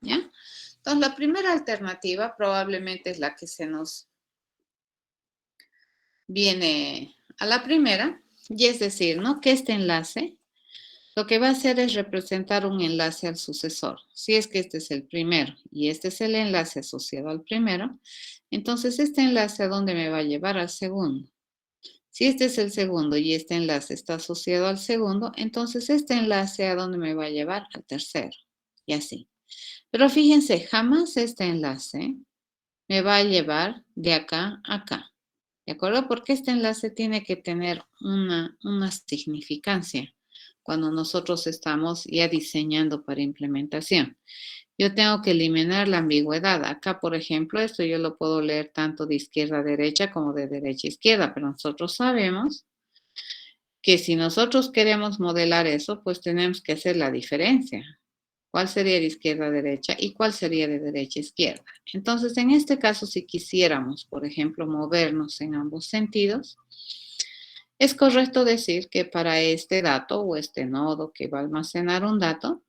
¿ya? Entonces, la primera alternativa probablemente es la que se nos viene a la primera, y es decir, ¿no?, que este enlace lo que va a hacer es representar un enlace al sucesor. Si es que este es el primero y este es el enlace asociado al primero, entonces este enlace ¿a dónde me va a llevar? Al segundo. Si este es el segundo y este enlace está asociado al segundo, entonces este enlace ¿a dónde me va a llevar? Al tercero. Y así. Pero fíjense, jamás este enlace me va a llevar de acá a acá. ¿De acuerdo? Porque este enlace tiene que tener una significancia cuando nosotros estamos ya diseñando para implementación. Yo tengo que eliminar la ambigüedad. Acá, por ejemplo, esto yo lo puedo leer tanto de izquierda a derecha como de derecha a izquierda, pero nosotros sabemos que si nosotros queremos modelar eso, pues tenemos que hacer la diferencia. ¿Cuál sería de izquierda a derecha y cuál sería de derecha a izquierda? Entonces, en este caso, si quisiéramos, por ejemplo, movernos en ambos sentidos, es correcto decir que para este dato o este nodo que va a almacenar un dato,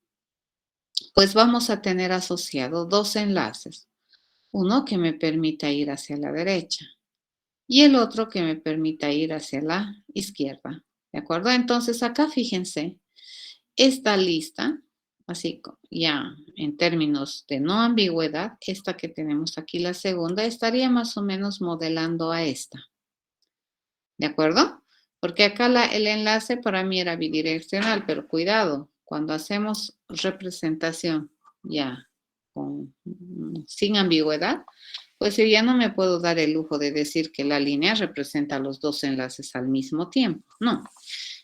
pues vamos a tener asociado dos enlaces. Uno que me permita ir hacia la derecha y el otro que me permita ir hacia la izquierda. ¿De acuerdo? Entonces, acá fíjense, esta lista, así ya en términos de no ambigüedad, esta que tenemos aquí, la segunda, estaría más o menos modelando a esta. ¿De acuerdo? Porque acá el enlace para mí era bidireccional, pero cuidado, cuando hacemos representación ya sin ambigüedad, pues yo ya no me puedo dar el lujo de decir que la línea representa los dos enlaces al mismo tiempo. No.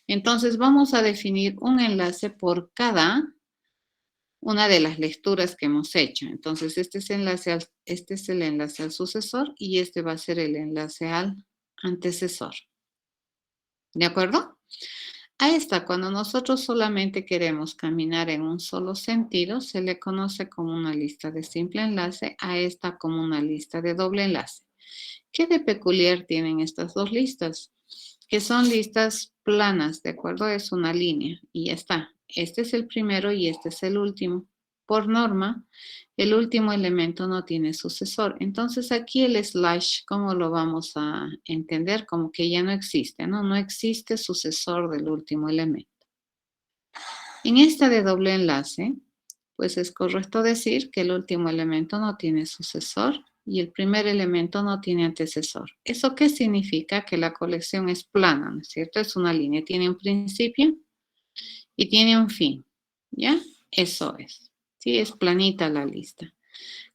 Entonces vamos a definir un enlace por cada una de las lecturas que hemos hecho. Entonces este es el enlace al sucesor y este va a ser el enlace al antecesor. ¿De acuerdo? A esta, cuando nosotros solamente queremos caminar en un solo sentido, se le conoce como una lista de simple enlace, a esta como una lista de doble enlace. ¿Qué de peculiar tienen estas dos listas? Que son listas planas, ¿de acuerdo? Es una línea y ya está. Este es el primero y este es el último. Por norma, el último elemento no tiene sucesor. Entonces aquí el slash, ¿cómo lo vamos a entender? Como que ya no existe, ¿no? No existe sucesor del último elemento. En esta de doble enlace, pues es correcto decir que el último elemento no tiene sucesor y el primer elemento no tiene antecesor. ¿Eso qué significa? Que la colección es plana, ¿no es cierto? Es una línea, tiene un principio y tiene un fin, ¿ya? Eso es. Sí, es planita la lista.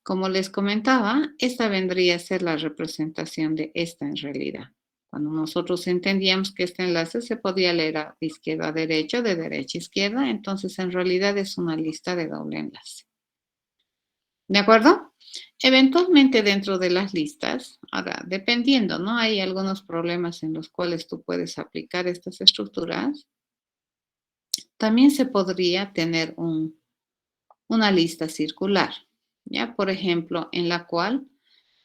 Como les comentaba, esta vendría a ser la representación de esta en realidad. Cuando nosotros entendíamos que este enlace se podía leer de izquierda a derecha, de derecha a izquierda, entonces en realidad es una lista de doble enlace. ¿De acuerdo? Eventualmente dentro de las listas, ahora, dependiendo, ¿no? Hay algunos problemas en los cuales tú puedes aplicar estas estructuras. También se podría tener una lista circular, ¿ya? Por ejemplo, en la cual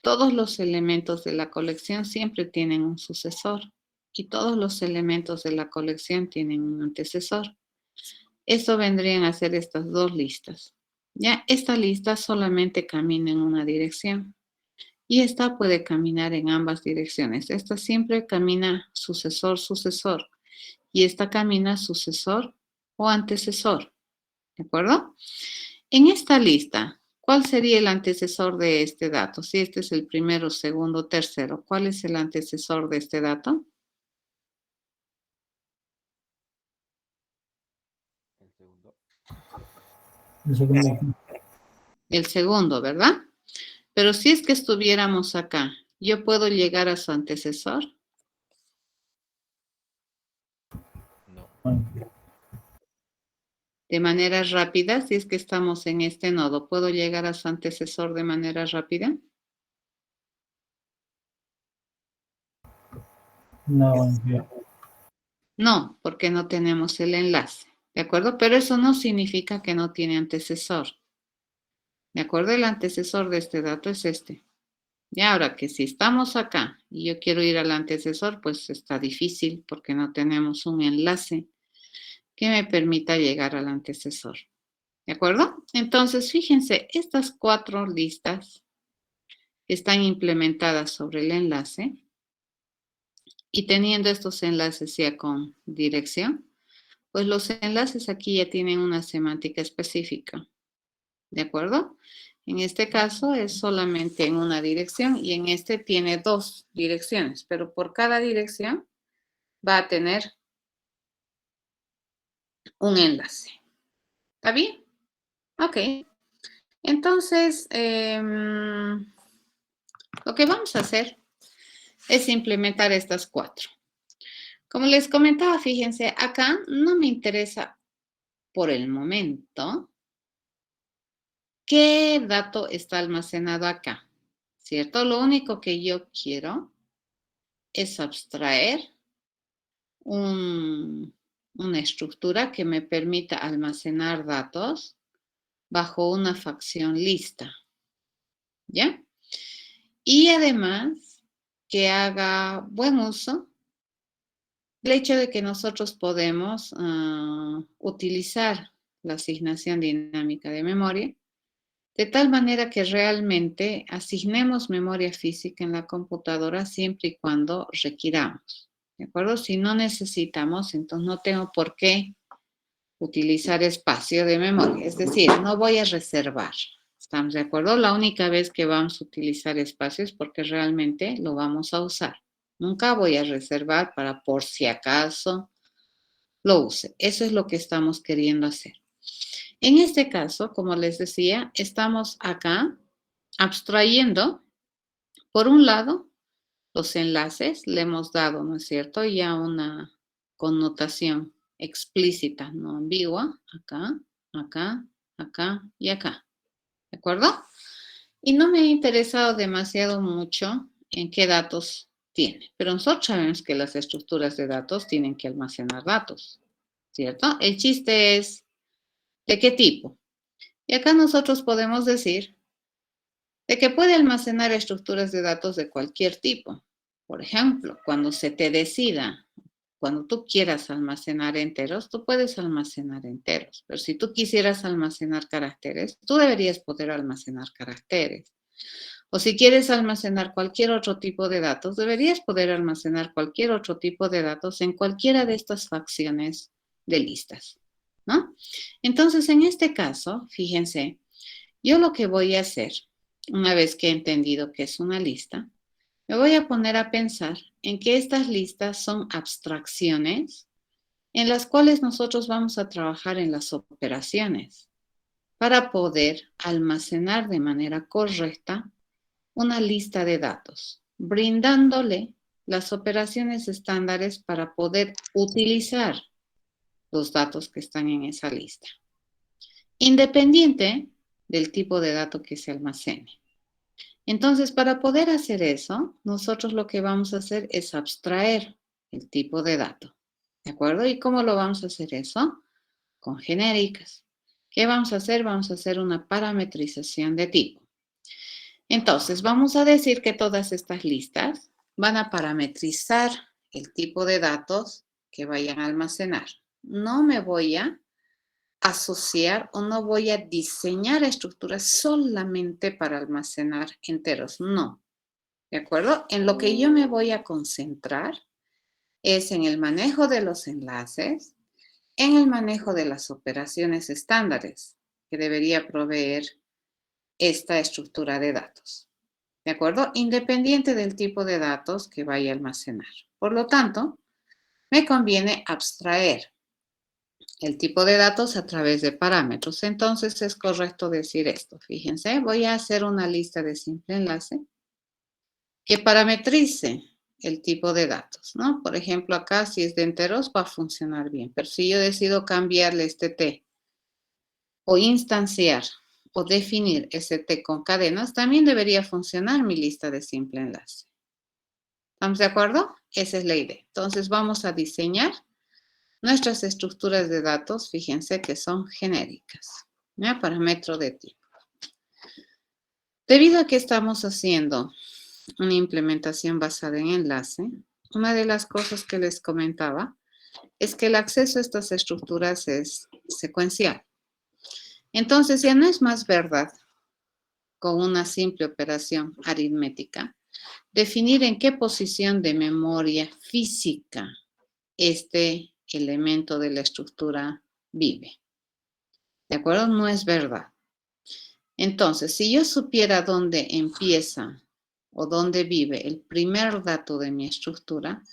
todos los elementos de la colección siempre tienen un sucesor y todos los elementos de la colección tienen un antecesor. Esto vendrían a ser estas dos listas. Ya, esta lista solamente camina en una dirección y esta puede caminar en ambas direcciones. Esta siempre camina sucesor, sucesor y esta camina sucesor o antecesor. ¿De acuerdo? En esta lista, ¿cuál sería el antecesor de este dato? Si este es el primero, segundo, tercero, ¿cuál es el antecesor de este dato? El segundo. El segundo, ¿verdad? Pero si es que estuviéramos acá, ¿yo puedo llegar a su antecesor? De manera rápida, si es que estamos en este nodo, ¿puedo llegar a su antecesor de manera rápida? No. No, porque no tenemos el enlace, ¿de acuerdo? Pero eso no significa que no tiene antecesor. ¿De acuerdo? El antecesor de este dato es este. Y ahora que si estamos acá y yo quiero ir al antecesor, pues está difícil porque no tenemos un enlace que me permita llegar al antecesor. ¿De acuerdo? Entonces, fíjense, estas 4 listas están implementadas sobre el enlace y teniendo estos enlaces ya con dirección, pues los enlaces aquí ya tienen una semántica específica. ¿De acuerdo? En este caso es solamente en una dirección y en este tiene 2 direcciones, pero por cada dirección va a tener un enlace. ¿Está bien? Ok. Entonces, lo que vamos a hacer es implementar estas 4. Como les comentaba, fíjense, acá no me interesa por el momento qué dato está almacenado acá, ¿cierto? Lo único que yo quiero es abstraer una estructura que me permita almacenar datos bajo una facción lista, ¿ya? Y además que haga buen uso del hecho de que nosotros podemos utilizar la asignación dinámica de memoria de tal manera que realmente asignemos memoria física en la computadora siempre y cuando requiramos. ¿De acuerdo? Si no necesitamos, entonces no tengo por qué utilizar espacio de memoria. Es decir, no voy a reservar. ¿Estamos de acuerdo? La única vez que vamos a utilizar espacio es porque realmente lo vamos a usar. Nunca voy a reservar para por si acaso lo use. Eso es lo que estamos queriendo hacer. En este caso, como les decía, estamos acá abstrayendo, por un lado, los enlaces, le hemos dado, ¿no es cierto?, ya una connotación explícita, no ambigua, acá, acá, acá y acá, ¿de acuerdo? Y no me ha interesado demasiado mucho en qué datos tiene, pero nosotros sabemos que las estructuras de datos tienen que almacenar datos, ¿cierto? El chiste es, ¿de qué tipo? Y acá nosotros podemos decir de que puede almacenar estructuras de datos de cualquier tipo. Por ejemplo, cuando se te decida, cuando tú quieras almacenar enteros, tú puedes almacenar enteros. Pero si tú quisieras almacenar caracteres, tú deberías poder almacenar caracteres. O si quieres almacenar cualquier otro tipo de datos, deberías poder almacenar cualquier otro tipo de datos en cualquiera de estas facciones de listas, ¿no? Entonces, en este caso, fíjense, yo lo que voy a hacer, una vez que he entendido que es una lista, me voy a poner a pensar en que estas listas son abstracciones en las cuales nosotros vamos a trabajar en las operaciones para poder almacenar de manera correcta una lista de datos, brindándole las operaciones estándares para poder utilizar los datos que están en esa lista, independiente del tipo de dato que se almacene. Entonces, para poder hacer eso, nosotros lo que vamos a hacer es abstraer el tipo de dato, ¿de acuerdo? ¿Y cómo lo vamos a hacer eso? Con genéricas. ¿Qué vamos a hacer? Vamos a hacer una parametrización de tipo. Entonces, vamos a decir que todas estas listas van a parametrizar el tipo de datos que vayan a almacenar. No me voy a asociar o no voy a diseñar estructuras solamente para almacenar enteros. No, ¿de acuerdo? En lo que yo me voy a concentrar es en el manejo de los enlaces, en el manejo de las operaciones estándares que debería proveer esta estructura de datos. ¿De acuerdo? Independiente del tipo de datos que vaya a almacenar. Por lo tanto, me conviene abstraer el tipo de datos a través de parámetros. Entonces es correcto decir esto. Fíjense, voy a hacer una lista de simple enlace que parametrice el tipo de datos, ¿no? Por ejemplo, acá si es de enteros va a funcionar bien, pero si yo decido cambiarle este T o instanciar o definir ese T con cadenas, también debería funcionar mi lista de simple enlace. ¿Estamos de acuerdo? Esa es la idea. Entonces vamos a diseñar nuestras estructuras de datos, fíjense que son genéricas, ¿ya? Parámetro de tipo. Debido a que estamos haciendo una implementación basada en enlace, una de las cosas que les comentaba es que el acceso a estas estructuras es secuencial. Entonces ya no es más verdad con una simple operación aritmética definir en qué posición de memoria física este elemento de la estructura vive. ¿De acuerdo? No es verdad. Entonces, si yo supiera dónde empieza o dónde vive el primer dato de mi estructura,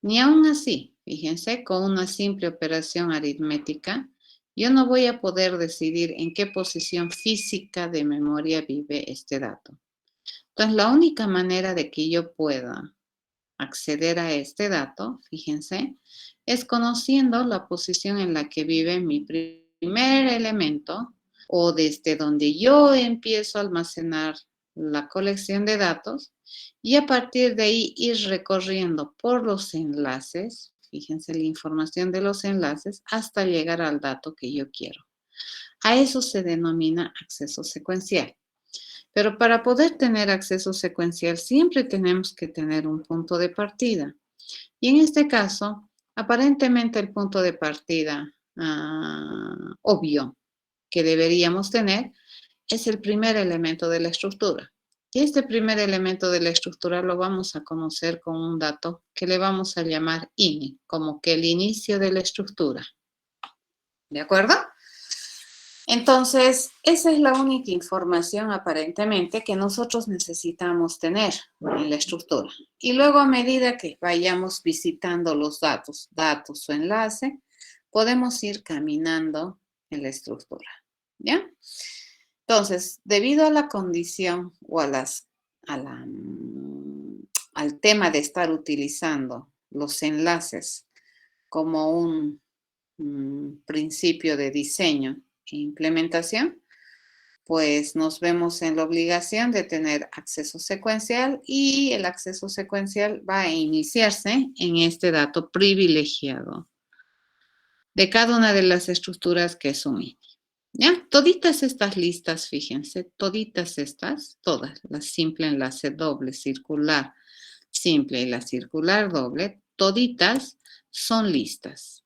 ni aún así, fíjense, con una simple operación aritmética, yo no voy a poder decidir en qué posición física de memoria vive este dato. Entonces, la única manera de que yo pueda acceder a este dato, fíjense, es conociendo la posición en la que vive mi primer elemento o desde donde yo empiezo a almacenar la colección de datos y a partir de ahí ir recorriendo por los enlaces, fíjense la información de los enlaces, hasta llegar al dato que yo quiero. A eso se denomina acceso secuencial. Pero para poder tener acceso secuencial siempre tenemos que tener un punto de partida. Y en este caso, aparentemente el punto de partida obvio que deberíamos tener es el primer elemento de la estructura. Y este primer elemento de la estructura lo vamos a conocer con un dato que le vamos a llamar ini, como que el inicio de la estructura. ¿De acuerdo? Entonces, esa es la única información aparentemente que nosotros necesitamos tener en la estructura. Y luego a medida que vayamos visitando los datos o enlace, podemos ir caminando en la estructura. ¿Ya? Entonces, debido a la condición o al tema de estar utilizando los enlaces como un principio de diseño e implementación, pues nos vemos en la obligación de tener acceso secuencial y el acceso secuencial va a iniciarse en este dato privilegiado de cada una de las estructuras que es un ini. ¿Ya? Toditas estas listas, fíjense, toditas estas, todas, la simple enlace doble, circular, simple y la circular doble, toditas son listas.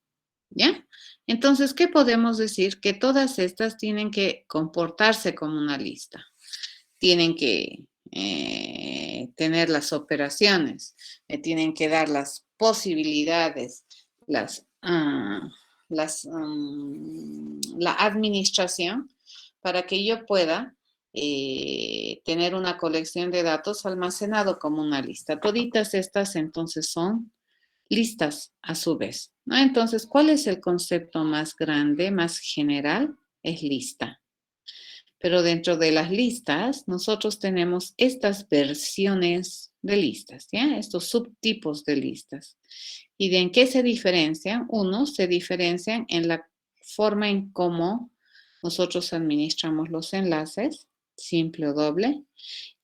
¿Ya? Entonces, ¿qué podemos decir? Que todas estas tienen que comportarse como una lista. Tienen que tener las operaciones, tienen que dar las posibilidades, la administración para que yo pueda tener una colección de datos almacenado como una lista. Toditas estas entonces son listas a su vez. ¿no? Entonces, ¿cuál es el concepto más grande, más general? Es lista. Pero dentro de las listas, nosotros tenemos estas versiones de listas, ¿ya? Estos subtipos de listas. ¿Y de en qué se diferencian? Uno, se diferencian en la forma en cómo nosotros administramos los enlaces, simple o doble.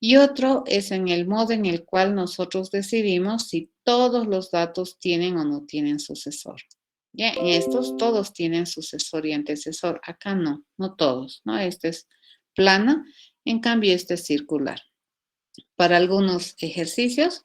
Y otro es en el modo en el cual nosotros decidimos si todos los datos tienen o no tienen sucesor. Ya, en estos todos tienen sucesor y antecesor. Acá no, no todos, ¿no? Este es plana, en cambio este es circular. Para algunos ejercicios,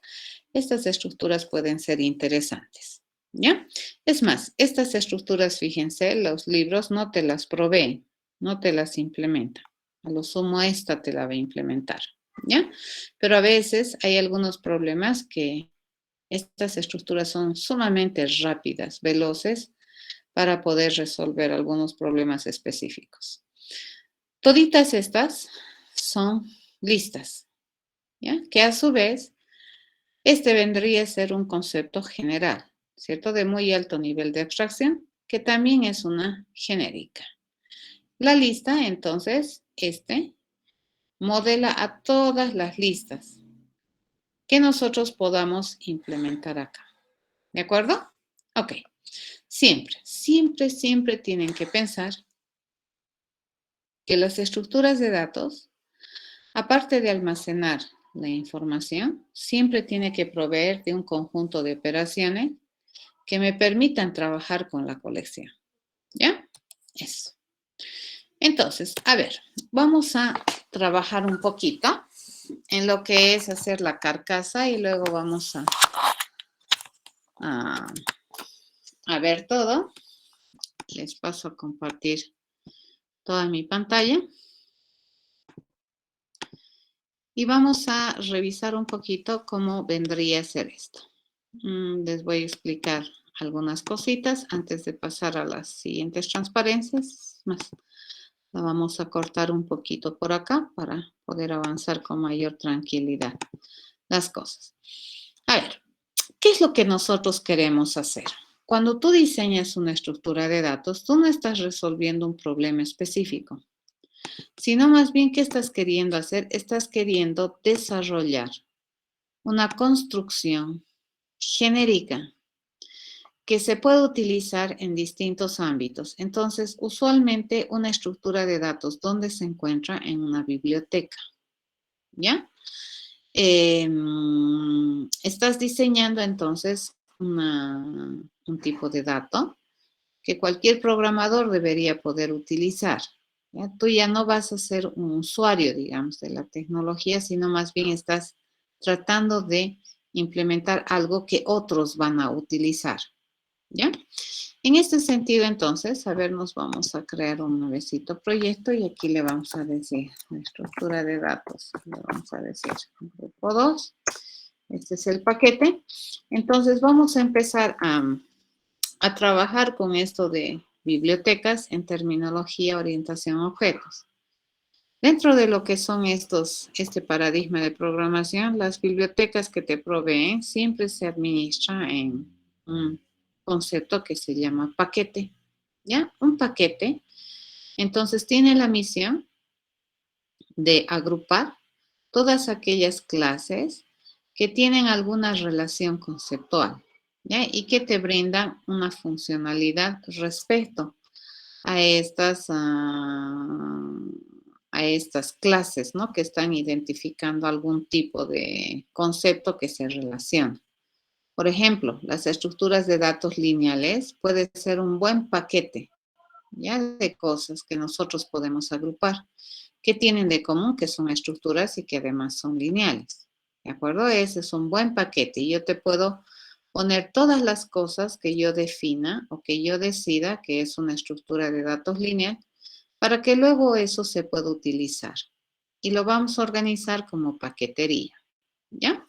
estas estructuras pueden ser interesantes, ¿ya? Es más, estas estructuras, fíjense, los libros no te las proveen, no te las implementan. A lo sumo esta te la va a implementar, ¿ya? Pero a veces hay algunos problemas que estas estructuras son sumamente rápidas, veloces, para poder resolver algunos problemas específicos. Toditas estas son listas, ¿ya? Que a su vez, este vendría a ser un concepto general, ¿cierto? De muy alto nivel de abstracción, que también es una genérica. La lista, entonces, modela a todas las listas que nosotros podamos implementar acá. ¿De acuerdo? Ok. Siempre, siempre, siempre tienen que pensar que las estructuras de datos, aparte de almacenar la información, siempre tiene que proveer de un conjunto de operaciones que me permitan trabajar con la colección. ¿Ya? Eso. Entonces, a ver, vamos a trabajar un poquito en lo que es hacer la carcasa y luego vamos a ver todo. Les paso a compartir toda mi pantalla. Y vamos a revisar un poquito cómo vendría a ser esto. Les voy a explicar algunas cositas antes de pasar a las siguientes transparencias. La vamos a cortar un poquito por acá para poder avanzar con mayor tranquilidad las cosas. A ver, ¿qué es lo que nosotros queremos hacer? Cuando tú diseñas una estructura de datos, tú no estás resolviendo un problema específico, sino más bien, ¿qué estás queriendo hacer? Estás queriendo desarrollar una construcción genérica que se puede utilizar en distintos ámbitos. Entonces, usualmente una estructura de datos, ¿dónde se encuentra? En una biblioteca, ¿ya? Estás diseñando entonces un tipo de dato que cualquier programador debería poder utilizar. ¿Ya? Tú ya no vas a ser un usuario, digamos, de la tecnología, sino más bien estás tratando de implementar algo que otros van a utilizar. ¿Ya? En este sentido, entonces, a ver, nos vamos a crear un nuevecito proyecto y aquí le vamos a decir la estructura de datos. Le vamos a decir grupo 2. Este es el paquete. Entonces, vamos a empezar a trabajar con esto de bibliotecas en terminología, orientación a objetos. Dentro de lo que son este paradigma de programación, las bibliotecas que te proveen siempre se administra en un concepto que se llama paquete, ¿ya? Un paquete, entonces tiene la misión de agrupar todas aquellas clases que tienen alguna relación conceptual, ¿ya? Y que te brindan una funcionalidad respecto a estas clases, ¿no? Que están identificando algún tipo de concepto que se relaciona. Por ejemplo, las estructuras de datos lineales puede ser un buen paquete, ¿ya? De cosas que nosotros podemos agrupar. ¿Qué tienen de común? Que son estructuras y que además son lineales. ¿De acuerdo? Ese es un buen paquete y yo te puedo poner todas las cosas que yo defina o que yo decida que es una estructura de datos lineal para que luego eso se pueda utilizar. Y lo vamos a organizar como paquetería. ¿Ya?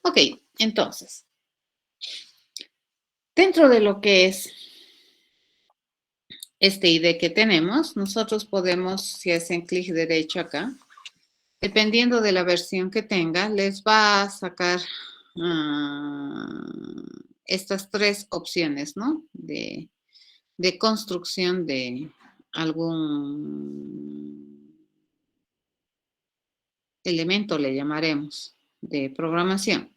Ok, entonces, dentro de lo que es este ID que tenemos, nosotros podemos, si hacen clic derecho acá, dependiendo de la versión que tenga, les va a sacar estas tres opciones, ¿no? De construcción de algún elemento, le llamaremos, de programación.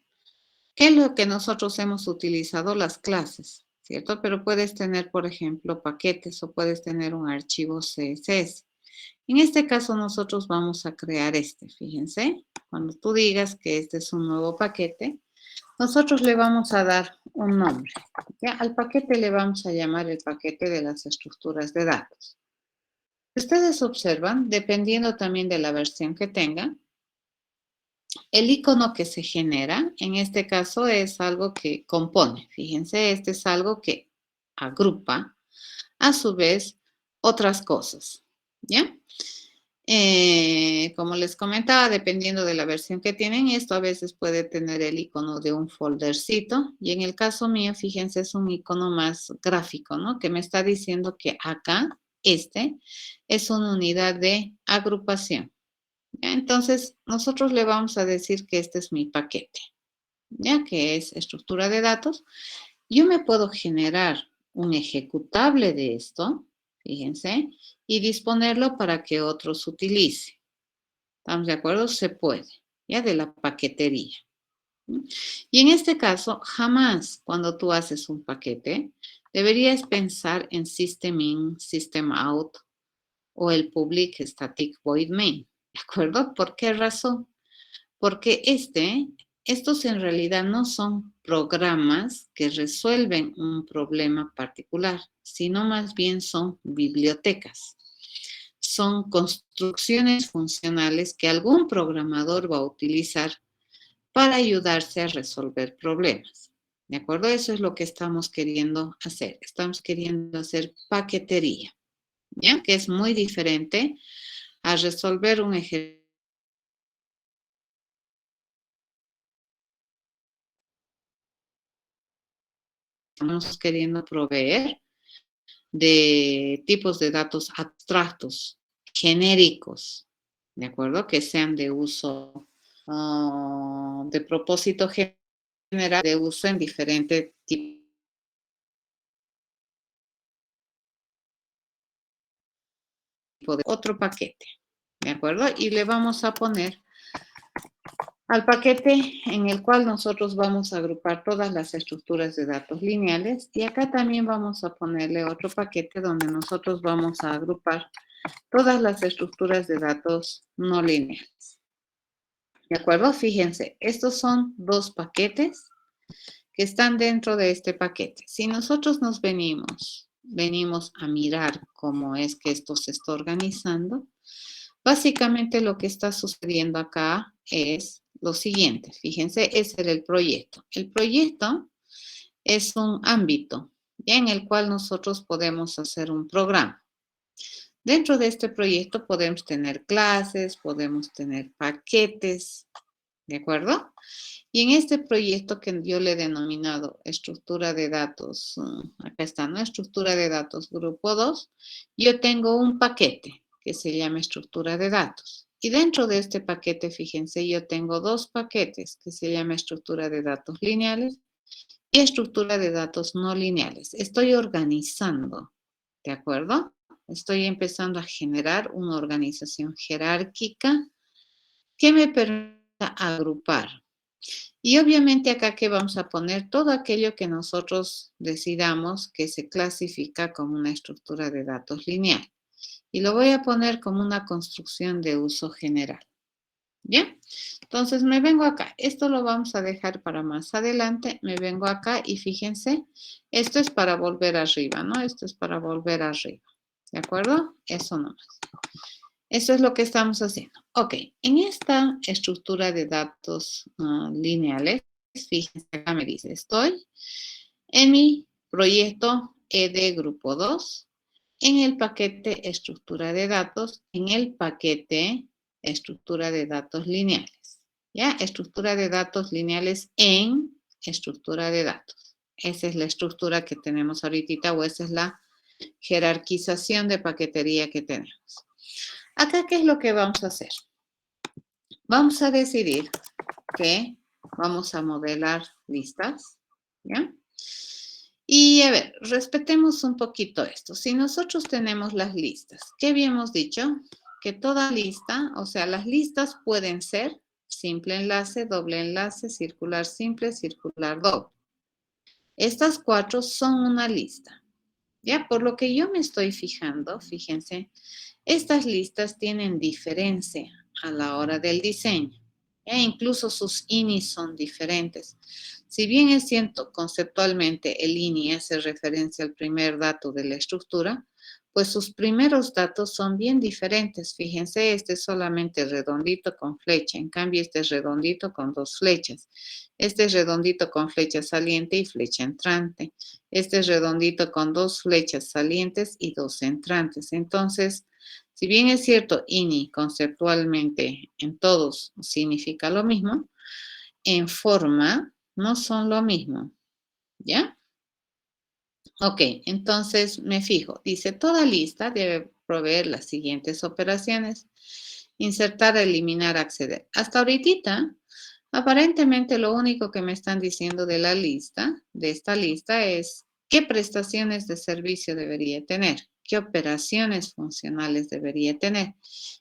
¿Qué es lo que nosotros hemos utilizado? Las clases, ¿cierto? Pero puedes tener, por ejemplo, paquetes o puedes tener un archivo CSS. En este caso, nosotros vamos a crear fíjense. Cuando tú digas que este es un nuevo paquete, nosotros le vamos a dar un nombre. ¿Ya? Al paquete le vamos a llamar el paquete de las estructuras de datos. Ustedes observan, dependiendo también de la versión que tengan, el icono que se genera, en este caso es algo que compone. Fíjense, este es algo que agrupa, a su vez, otras cosas. ¿Ya? Como les comentaba, dependiendo de la versión que tienen, esto a veces puede tener el icono de un foldercito. Y en el caso mío, fíjense, es un icono más gráfico, ¿no? Que me está diciendo que acá, es una unidad de agrupación. ¿Ya? Entonces, nosotros le vamos a decir que este es mi paquete, ya que es estructura de datos. Yo me puedo generar un ejecutable de esto, fíjense, y disponerlo para que otros utilicen. ¿Estamos de acuerdo? Se puede, ya de la paquetería. Y en este caso, jamás cuando tú haces un paquete, deberías pensar en system in, system out o el public static void main. ¿De acuerdo? ¿Por qué razón? Porque estos en realidad no son programas que resuelven un problema particular, sino más bien son bibliotecas. Son construcciones funcionales que algún programador va a utilizar para ayudarse a resolver problemas. ¿De acuerdo? Eso es lo que estamos queriendo hacer. Estamos queriendo hacer paquetería, ¿ya? Que es muy diferente a resolver un ejercicio. Estamos queriendo proveer de tipos de datos abstractos, genéricos, ¿de acuerdo? Que sean de uso, de propósito general, de uso en diferentes tipos de otro paquete, ¿de acuerdo? Y le vamos a poner al paquete en el cual nosotros vamos a agrupar todas las estructuras de datos lineales y acá también vamos a ponerle otro paquete donde nosotros vamos a agrupar todas las estructuras de datos no lineales. ¿De acuerdo? Fíjense, estos son dos paquetes que están dentro de este paquete. Si nosotros nos venimos a mirar cómo es que esto se está organizando, básicamente lo que está sucediendo acá es lo siguiente. Fíjense, ese era el proyecto. El proyecto es un ámbito en el cual nosotros podemos hacer un programa. Dentro de este proyecto podemos tener clases, podemos tener paquetes, ¿de acuerdo? Y en este proyecto que yo le he denominado estructura de datos, acá está, ¿no? Estructura de datos grupo 2, yo tengo un paquete que se llama estructura de datos. Y dentro de este paquete, fíjense, yo tengo dos paquetes que se llama estructura de datos lineales y estructura de datos no lineales. Estoy organizando, ¿de acuerdo? Estoy empezando a generar una organización jerárquica que me permita agrupar. Y obviamente acá que vamos a poner todo aquello que nosotros decidamos que se clasifica como una estructura de datos lineal. Y lo voy a poner como una construcción de uso general. ¿Bien? Entonces me vengo acá. Esto lo vamos a dejar para más adelante. Me vengo acá y fíjense, esto es para volver arriba, ¿no? Esto es para volver arriba. ¿De acuerdo? Eso nomás. Eso es lo que estamos haciendo. Ok, en esta estructura de datos lineales, fíjense, acá me dice, estoy en mi proyecto ED Grupo 2, en el paquete estructura de datos, en el paquete estructura de datos lineales. ¿Ya? Estructura de datos lineales en estructura de datos. Esa es la estructura que tenemos ahorita o esa es la jerarquización de paquetería que tenemos. Acá, ¿qué es lo que vamos a hacer? Vamos a decidir que vamos a modelar listas, ¿ya? Y a ver, respetemos un poquito esto. Si nosotros tenemos las listas, ¿qué habíamos dicho? Que toda lista, o sea, las listas pueden ser simple enlace, doble enlace, circular simple, circular doble. Estas 4 son una lista. Ya, por lo que yo me estoy fijando, fíjense, estas listas tienen diferencia a la hora del diseño. Incluso sus INI son diferentes. Si bien es cierto, conceptualmente el INI hace referencia al primer dato de la estructura, pues sus primeros datos son bien diferentes. Fíjense, este es solamente redondito con flecha, en cambio este es redondito con 2 flechas. Este es redondito con flecha saliente y flecha entrante. Este es redondito con 2 flechas salientes y 2 entrantes. Entonces, si bien es cierto, INI conceptualmente en todos significa lo mismo, en forma no son lo mismo, ¿ya? Ok, entonces me fijo. Dice, toda lista debe proveer las siguientes operaciones. Insertar, eliminar, acceder. Hasta ahorita, aparentemente lo único que me están diciendo de la lista, de esta lista, es qué prestaciones de servicio debería tener, qué operaciones funcionales debería tener.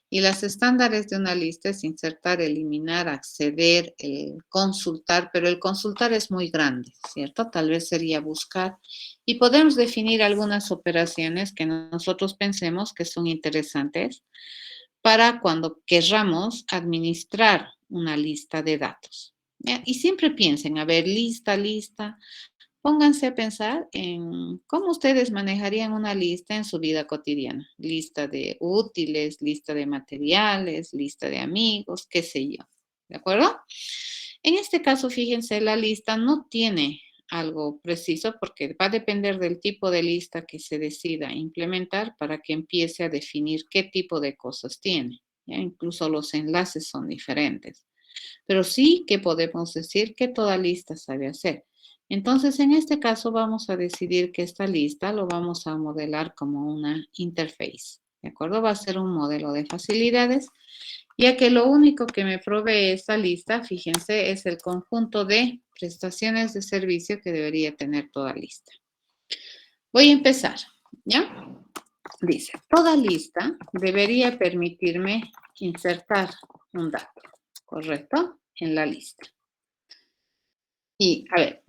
Y las estándares de una lista es insertar, eliminar, acceder, consultar, pero el consultar es muy grande, ¿cierto? Tal vez sería buscar. Y podemos definir algunas operaciones que nosotros pensemos que son interesantes para cuando querramos administrar una lista de datos. ¿Ya? Y siempre piensen, a ver, lista. Pónganse a pensar en cómo ustedes manejarían una lista en su vida cotidiana. Lista de útiles, lista de materiales, lista de amigos, qué sé yo. ¿De acuerdo? En este caso, fíjense, la lista no tiene algo preciso porque va a depender del tipo de lista que se decida implementar para que empiece a definir qué tipo de cosas tiene. ¿Ya? Incluso los enlaces son diferentes. Pero sí que podemos decir que toda lista sabe hacer. Entonces, en este caso vamos a decidir que esta lista lo vamos a modelar como una interface. ¿De acuerdo? Va a ser un modelo de facilidades, ya que lo único que me provee esta lista, fíjense, es el conjunto de prestaciones de servicio que debería tener toda lista. Voy a empezar, ¿ya? Dice, toda lista debería permitirme insertar un dato, ¿correcto? En la lista. Y, a ver,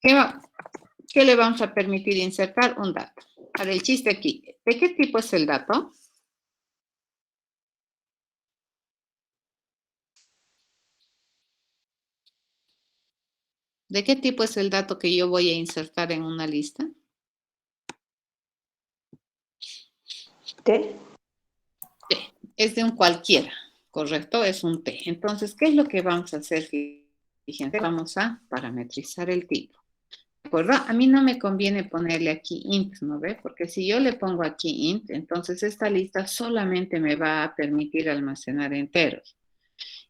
¿qué le vamos a permitir insertar? Un dato. Ahora, el chiste aquí, ¿de qué tipo es el dato? ¿De qué tipo es el dato que yo voy a insertar en una lista? T. T. Es de un cualquiera, ¿correcto? Es un T. Entonces, ¿qué es lo que vamos a hacer? Fíjense, vamos a parametrizar el tipo. ¿De acuerdo? A mí no me conviene ponerle aquí int, ¿no ve? Porque si yo le pongo aquí int, entonces esta lista solamente me va a permitir almacenar enteros.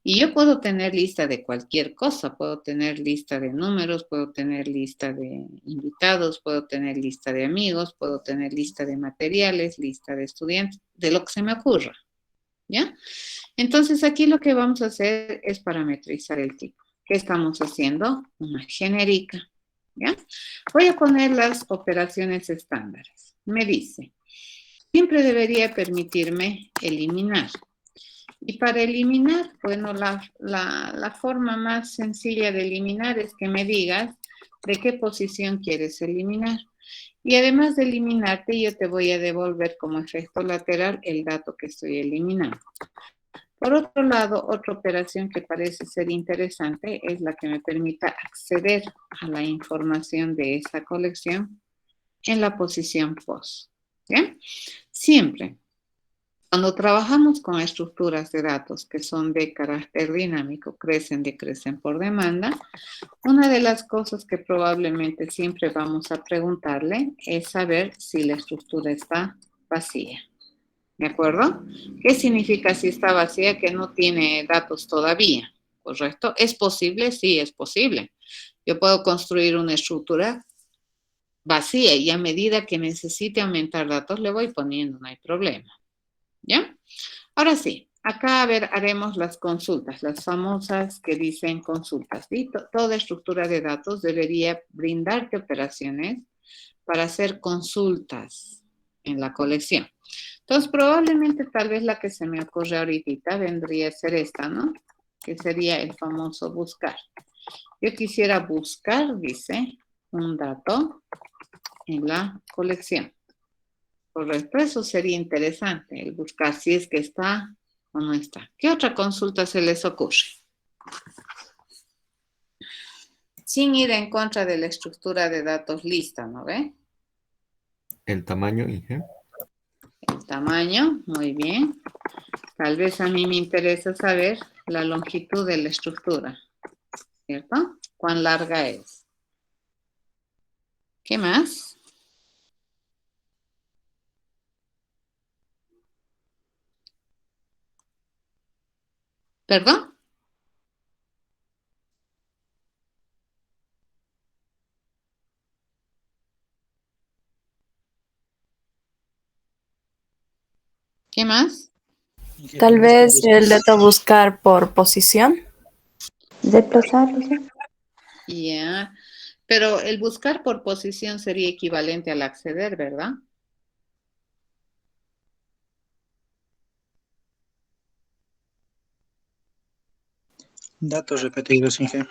Y yo puedo tener lista de cualquier cosa, puedo tener lista de números, puedo tener lista de invitados, puedo tener lista de amigos, puedo tener lista de materiales, lista de estudiantes, de lo que se me ocurra, ¿ya? Entonces aquí lo que vamos a hacer es parametrizar el tipo. ¿Qué estamos haciendo? Una genérica, ¿ya? Voy a poner las operaciones estándares. Me dice, siempre debería permitirme eliminar. Y para eliminar, bueno, la forma más sencilla de eliminar es que me digas de qué posición quieres eliminar. Y además de eliminarte, yo te voy a devolver como efecto lateral el dato que estoy eliminando. Por otro lado, otra operación que parece ser interesante es la que me permita acceder a la información de esa colección en la posición post. ¿Bien? Siempre. Cuando trabajamos con estructuras de datos que son de carácter dinámico, decrecen por demanda, una de las cosas que probablemente siempre vamos a preguntarle es saber si la estructura está vacía. ¿De acuerdo? ¿Qué significa si está vacía? Que no tiene datos todavía, ¿correcto? ¿Es posible? Sí, es posible. Yo puedo construir una estructura vacía y a medida que necesite aumentar datos le voy poniendo, no hay problema. ¿Ya? Ahora sí, Acá, a ver, haremos las consultas, las famosas que dicen consultas. ¿Sí? Toda estructura de datos debería brindarte operaciones para hacer consultas en la colección. Entonces, probablemente tal vez la que se me ocurre ahorita vendría a ser esta, ¿no? Que sería el famoso buscar. Yo quisiera buscar, dice, un dato en la colección. Correcto, eso sería interesante, el buscar si es que está o no está. ¿Qué otra consulta se les ocurre? Sin ir en contra de la estructura de datos lista, ¿no ve? El tamaño, Inge. El tamaño, muy bien. Tal vez a mí me interesa saber la longitud de la estructura, ¿cierto? ¿Cuán larga es? ¿Qué más? ¿Perdón? ¿Qué más? Tal vez el dato buscar por posición. Desplazarlo, ¿sí? Ya, pero el buscar por posición sería equivalente al acceder, ¿verdad? Datos repetidos, Inge.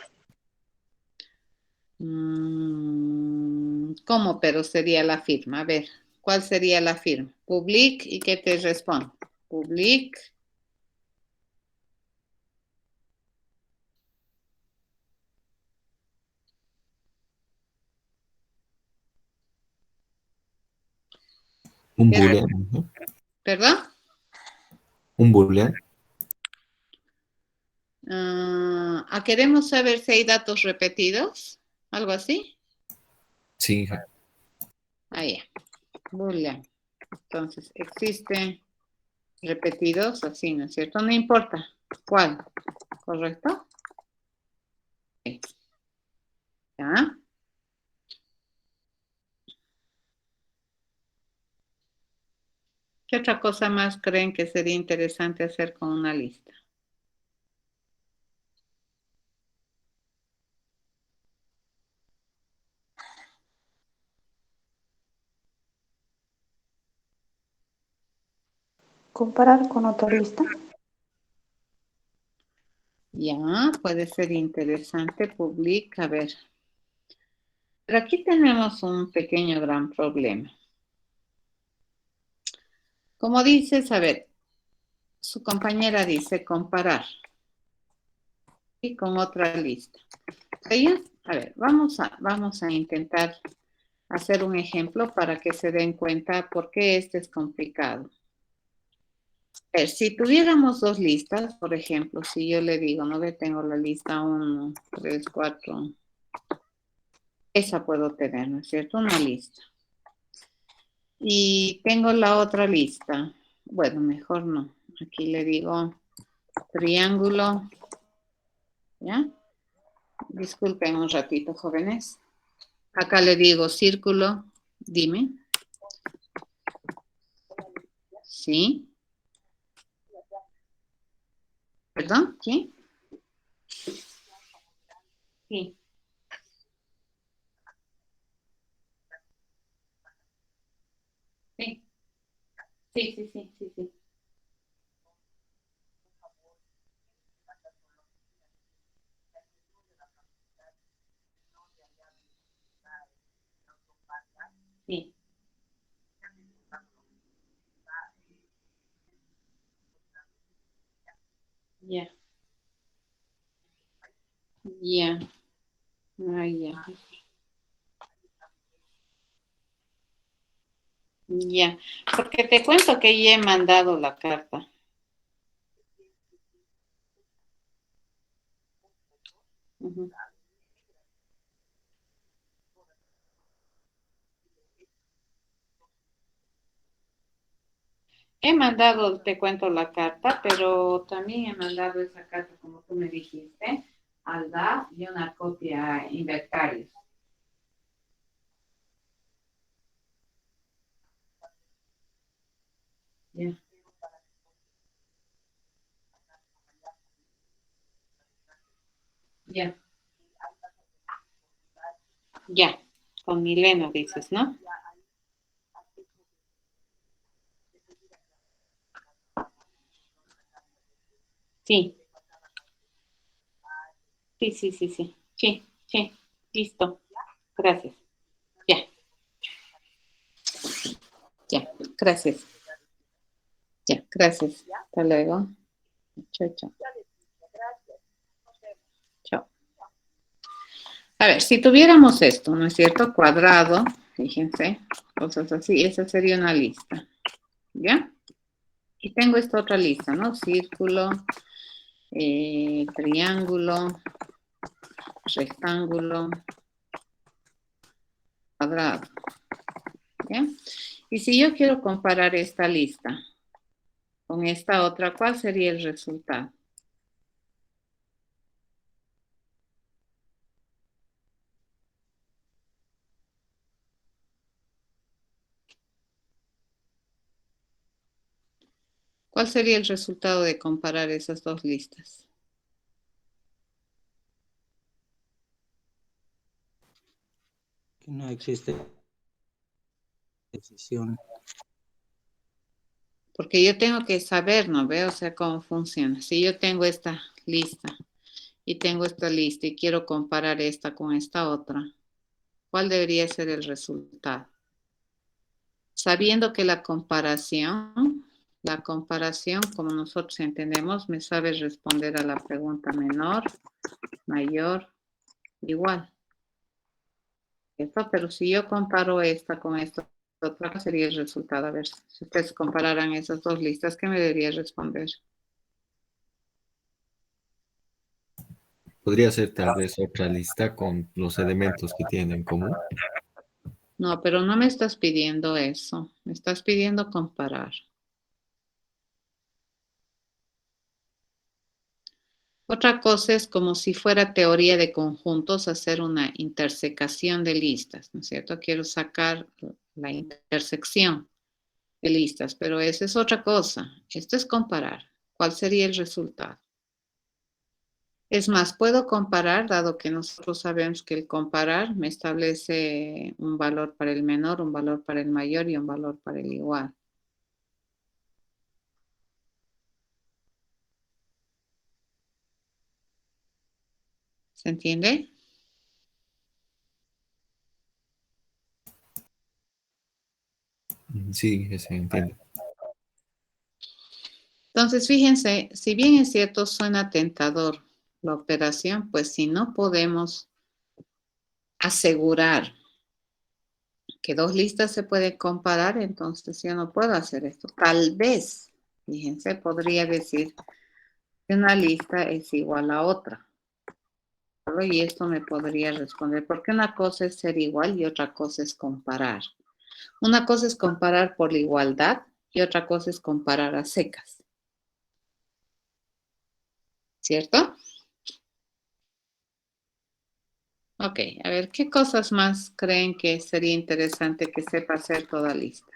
¿Cómo? Pero sería la firma. A ver, ¿cuál sería la firma? Public y ¿qué te responde? Public. Un boolean, Inge. ¿Perdón? Un boolean. Queremos saber si hay datos repetidos, algo así. Sí, Inge. Ya. Boolean. Entonces, existe repetidos así, ¿no es cierto? No importa cuál, ¿correcto? Sí. ¿Ya? ¿Qué otra cosa más creen que sería interesante hacer con una lista? Comparar con otra lista. Ya, puede ser interesante, publica, a ver. Pero aquí tenemos un pequeño gran problema. Como dices, a ver, su compañera dice comparar y con otra lista. ¿Ella? A ver, vamos a intentar hacer un ejemplo para que se den cuenta por qué este es complicado. A ver, si tuviéramos dos listas, por ejemplo, si yo le digo, no ve, tengo la lista 1, 3, 4, esa puedo tener, ¿no es cierto? Una lista. Y tengo la otra lista. Bueno, mejor no. Aquí le digo triángulo. ¿Ya? Disculpen un ratito, jóvenes. Acá le digo círculo. Dime. Sí. ¿Perdón? ¿Quién? Sí. Sí. Sí, sí, sí, sí, sí. Sí. Ya. Ya. Ya. Ya. Porque te cuento que ya he mandado la carta. Ujú. He mandado, te cuento la carta, pero también he mandado esa carta, como tú me dijiste, al DAF y una copia a Inventarios. Ya. Ya. Ya. Con Milena dices, ¿no? Sí. Sí, sí, sí, sí. Sí, sí. Listo. Gracias. Ya. Ya. Gracias. Ya. Gracias. Hasta luego. Chao, chao. Chao. A ver, si tuviéramos esto, ¿no es cierto? Cuadrado, fíjense, cosas así, esa sería una lista, ¿ya? Y tengo esta otra lista, ¿no? Círculo, triángulo, rectángulo, cuadrado, ¿ya? Y si yo quiero comparar esta lista con esta otra, ¿cuál sería el resultado? ¿Cuál sería el resultado de comparar esas dos listas? Que no existe decisión. Porque yo tengo que saber, ¿no veo? O sea, cómo funciona. Si yo tengo esta lista y tengo esta lista y quiero comparar esta con esta otra, ¿cuál debería ser el resultado? Sabiendo que la comparación, como nosotros entendemos, me sabe responder a la pregunta menor, mayor, igual. ¿Cierto? Pero si yo comparo esta con esta otra, ¿cuál sería el resultado? A ver, si ustedes compararan esas dos listas, ¿qué me debería responder? Podría ser tal vez otra lista con los elementos que tienen en común. No, pero no me estás pidiendo eso. Me estás pidiendo comparar. Otra cosa es como si fuera teoría de conjuntos, hacer una intersecación de listas, ¿no es cierto? Quiero sacar la intersección de listas, pero esa es otra cosa. Esto es comparar. ¿Cuál sería el resultado? Es más, puedo comparar, dado que nosotros sabemos que el comparar me establece un valor para el menor, un valor para el mayor y un valor para el igual. ¿Se entiende? Sí, se entiende. Entonces, fíjense, si bien es cierto, suena tentador la operación, pues si no podemos asegurar que dos listas se pueden comparar, entonces yo no puedo hacer esto. Tal vez, fíjense, podría decir que una lista es igual a otra. Y esto me podría responder, porque una cosa es ser igual y otra cosa es comparar. Una cosa es comparar por la igualdad y otra cosa es comparar a secas. ¿Cierto? Ok, a ver, ¿qué cosas más creen que sería interesante que sepa hacer toda lista?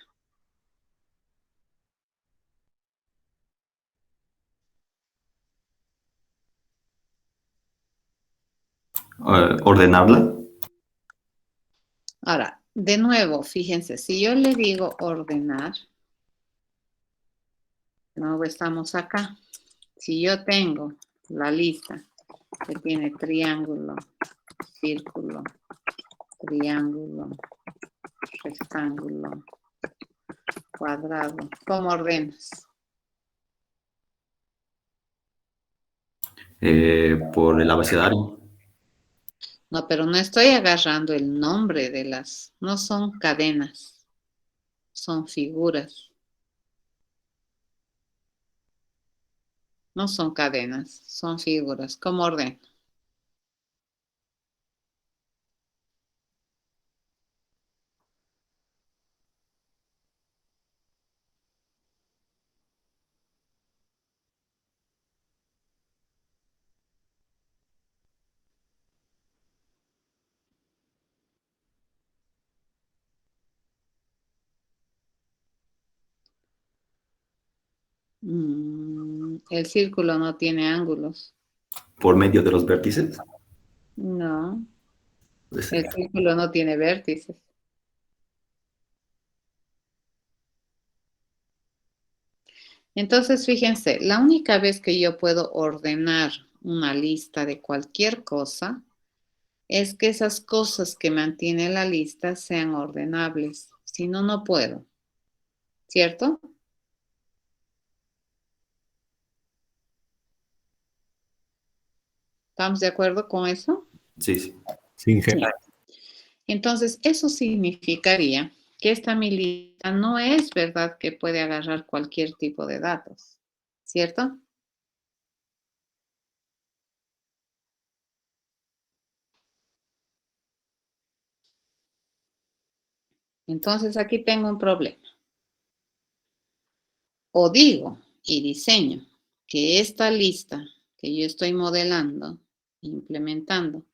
Ordenarla. Ahora, de nuevo, fíjense, si yo le digo ordenar, de nuevo estamos acá. Si yo tengo la lista que tiene triángulo, círculo, triángulo, rectángulo, cuadrado, ¿cómo ordenas? Por el abecedario. No, pero no estoy agarrando el nombre de las, no son cadenas, son figuras. No son cadenas, son figuras. ¿Cómo ordeno? El círculo no tiene ángulos. Por medio de los vértices. No, Puede ser. el círculo no tiene vértices. Entonces, fíjense, la única vez que yo puedo ordenar una lista de cualquier cosa es que esas cosas que mantiene la lista sean ordenables. Si no, no puedo. ¿Cierto? ¿Estamos de acuerdo con eso? Sí, sí. Sí, Inge. Ya. Entonces, eso significaría que esta mi lista no es verdad que puede agarrar cualquier tipo de datos. ¿Cierto? Entonces, aquí tengo un problema. O digo y diseño que esta lista que yo estoy modelando, implementando,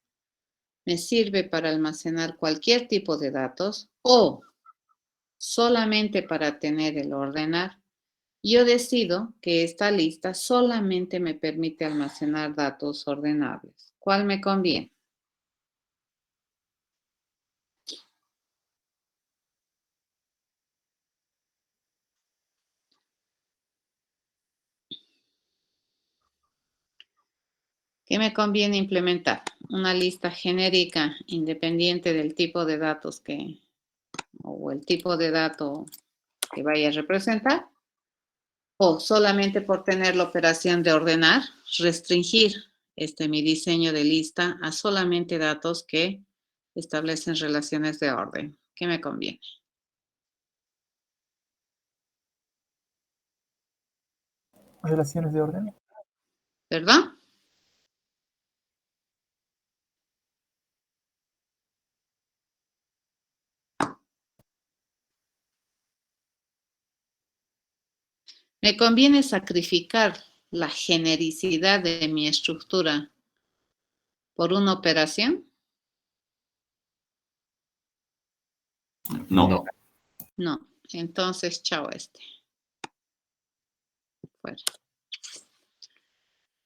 me sirve para almacenar cualquier tipo de datos o solamente para tener el ordenar. Yo decido que esta lista solamente me permite almacenar datos ordenables. ¿Cuál me conviene? ¿Qué me conviene implementar? Una lista genérica independiente del tipo de datos o el tipo de dato que vaya a representar, o solamente por tener la operación de ordenar, restringir mi diseño de lista a solamente datos que establecen relaciones de orden. ¿Qué me conviene? Relaciones de orden. ¿Verdad? ¿Me conviene sacrificar la genericidad de mi estructura por una operación? No. No. No. Entonces, chao Fuera.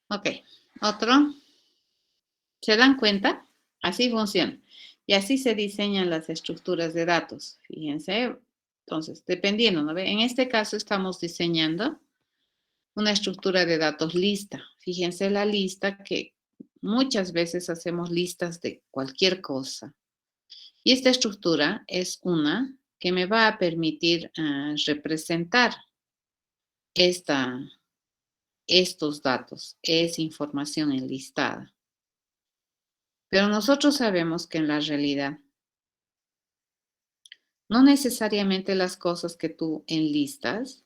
Ok. Otro. ¿Se dan cuenta? Así funciona. Y así se diseñan las estructuras de datos. Fíjense. Entonces, dependiendo, ¿no? En este caso estamos diseñando una estructura de datos lista. Fíjense la lista que muchas veces hacemos listas de cualquier cosa. Y esta estructura es una que me va a permitir representar estos datos, es información enlistada. Pero nosotros sabemos que en la realidad no necesariamente las cosas que tú enlistas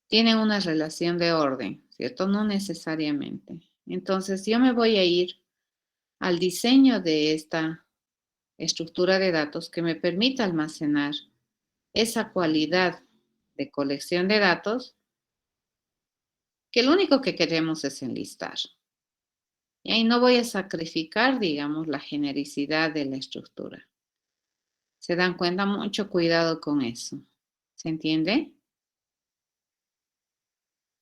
tienen una relación de orden, ¿cierto? No necesariamente. Entonces yo me voy a ir al diseño de esta estructura de datos que me permita almacenar esa cualidad de colección de datos que lo único que queremos es enlistar. Y ahí no voy a sacrificar, digamos, la genericidad de la estructura. ¿Se dan cuenta? Mucho cuidado con eso. ¿Se entiende?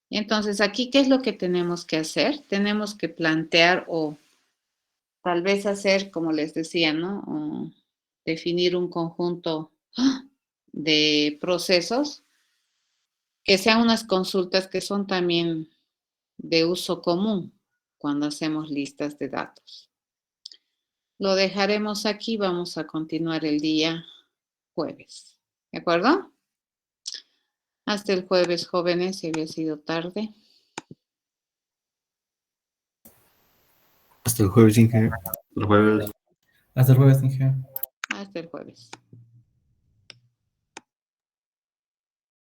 Entonces, aquí, ¿qué es lo que tenemos que hacer? Tenemos que plantear o tal vez hacer, como les decía, ¿no? O definir un conjunto de procesos que sean unas consultas que son también de uso común cuando hacemos listas de datos. Lo dejaremos aquí, vamos a continuar el día jueves. ¿De acuerdo? Hasta el jueves, jóvenes, si había sido tarde. Hasta el jueves, Inge. El jueves. Hasta el jueves, Inge. Hasta el jueves.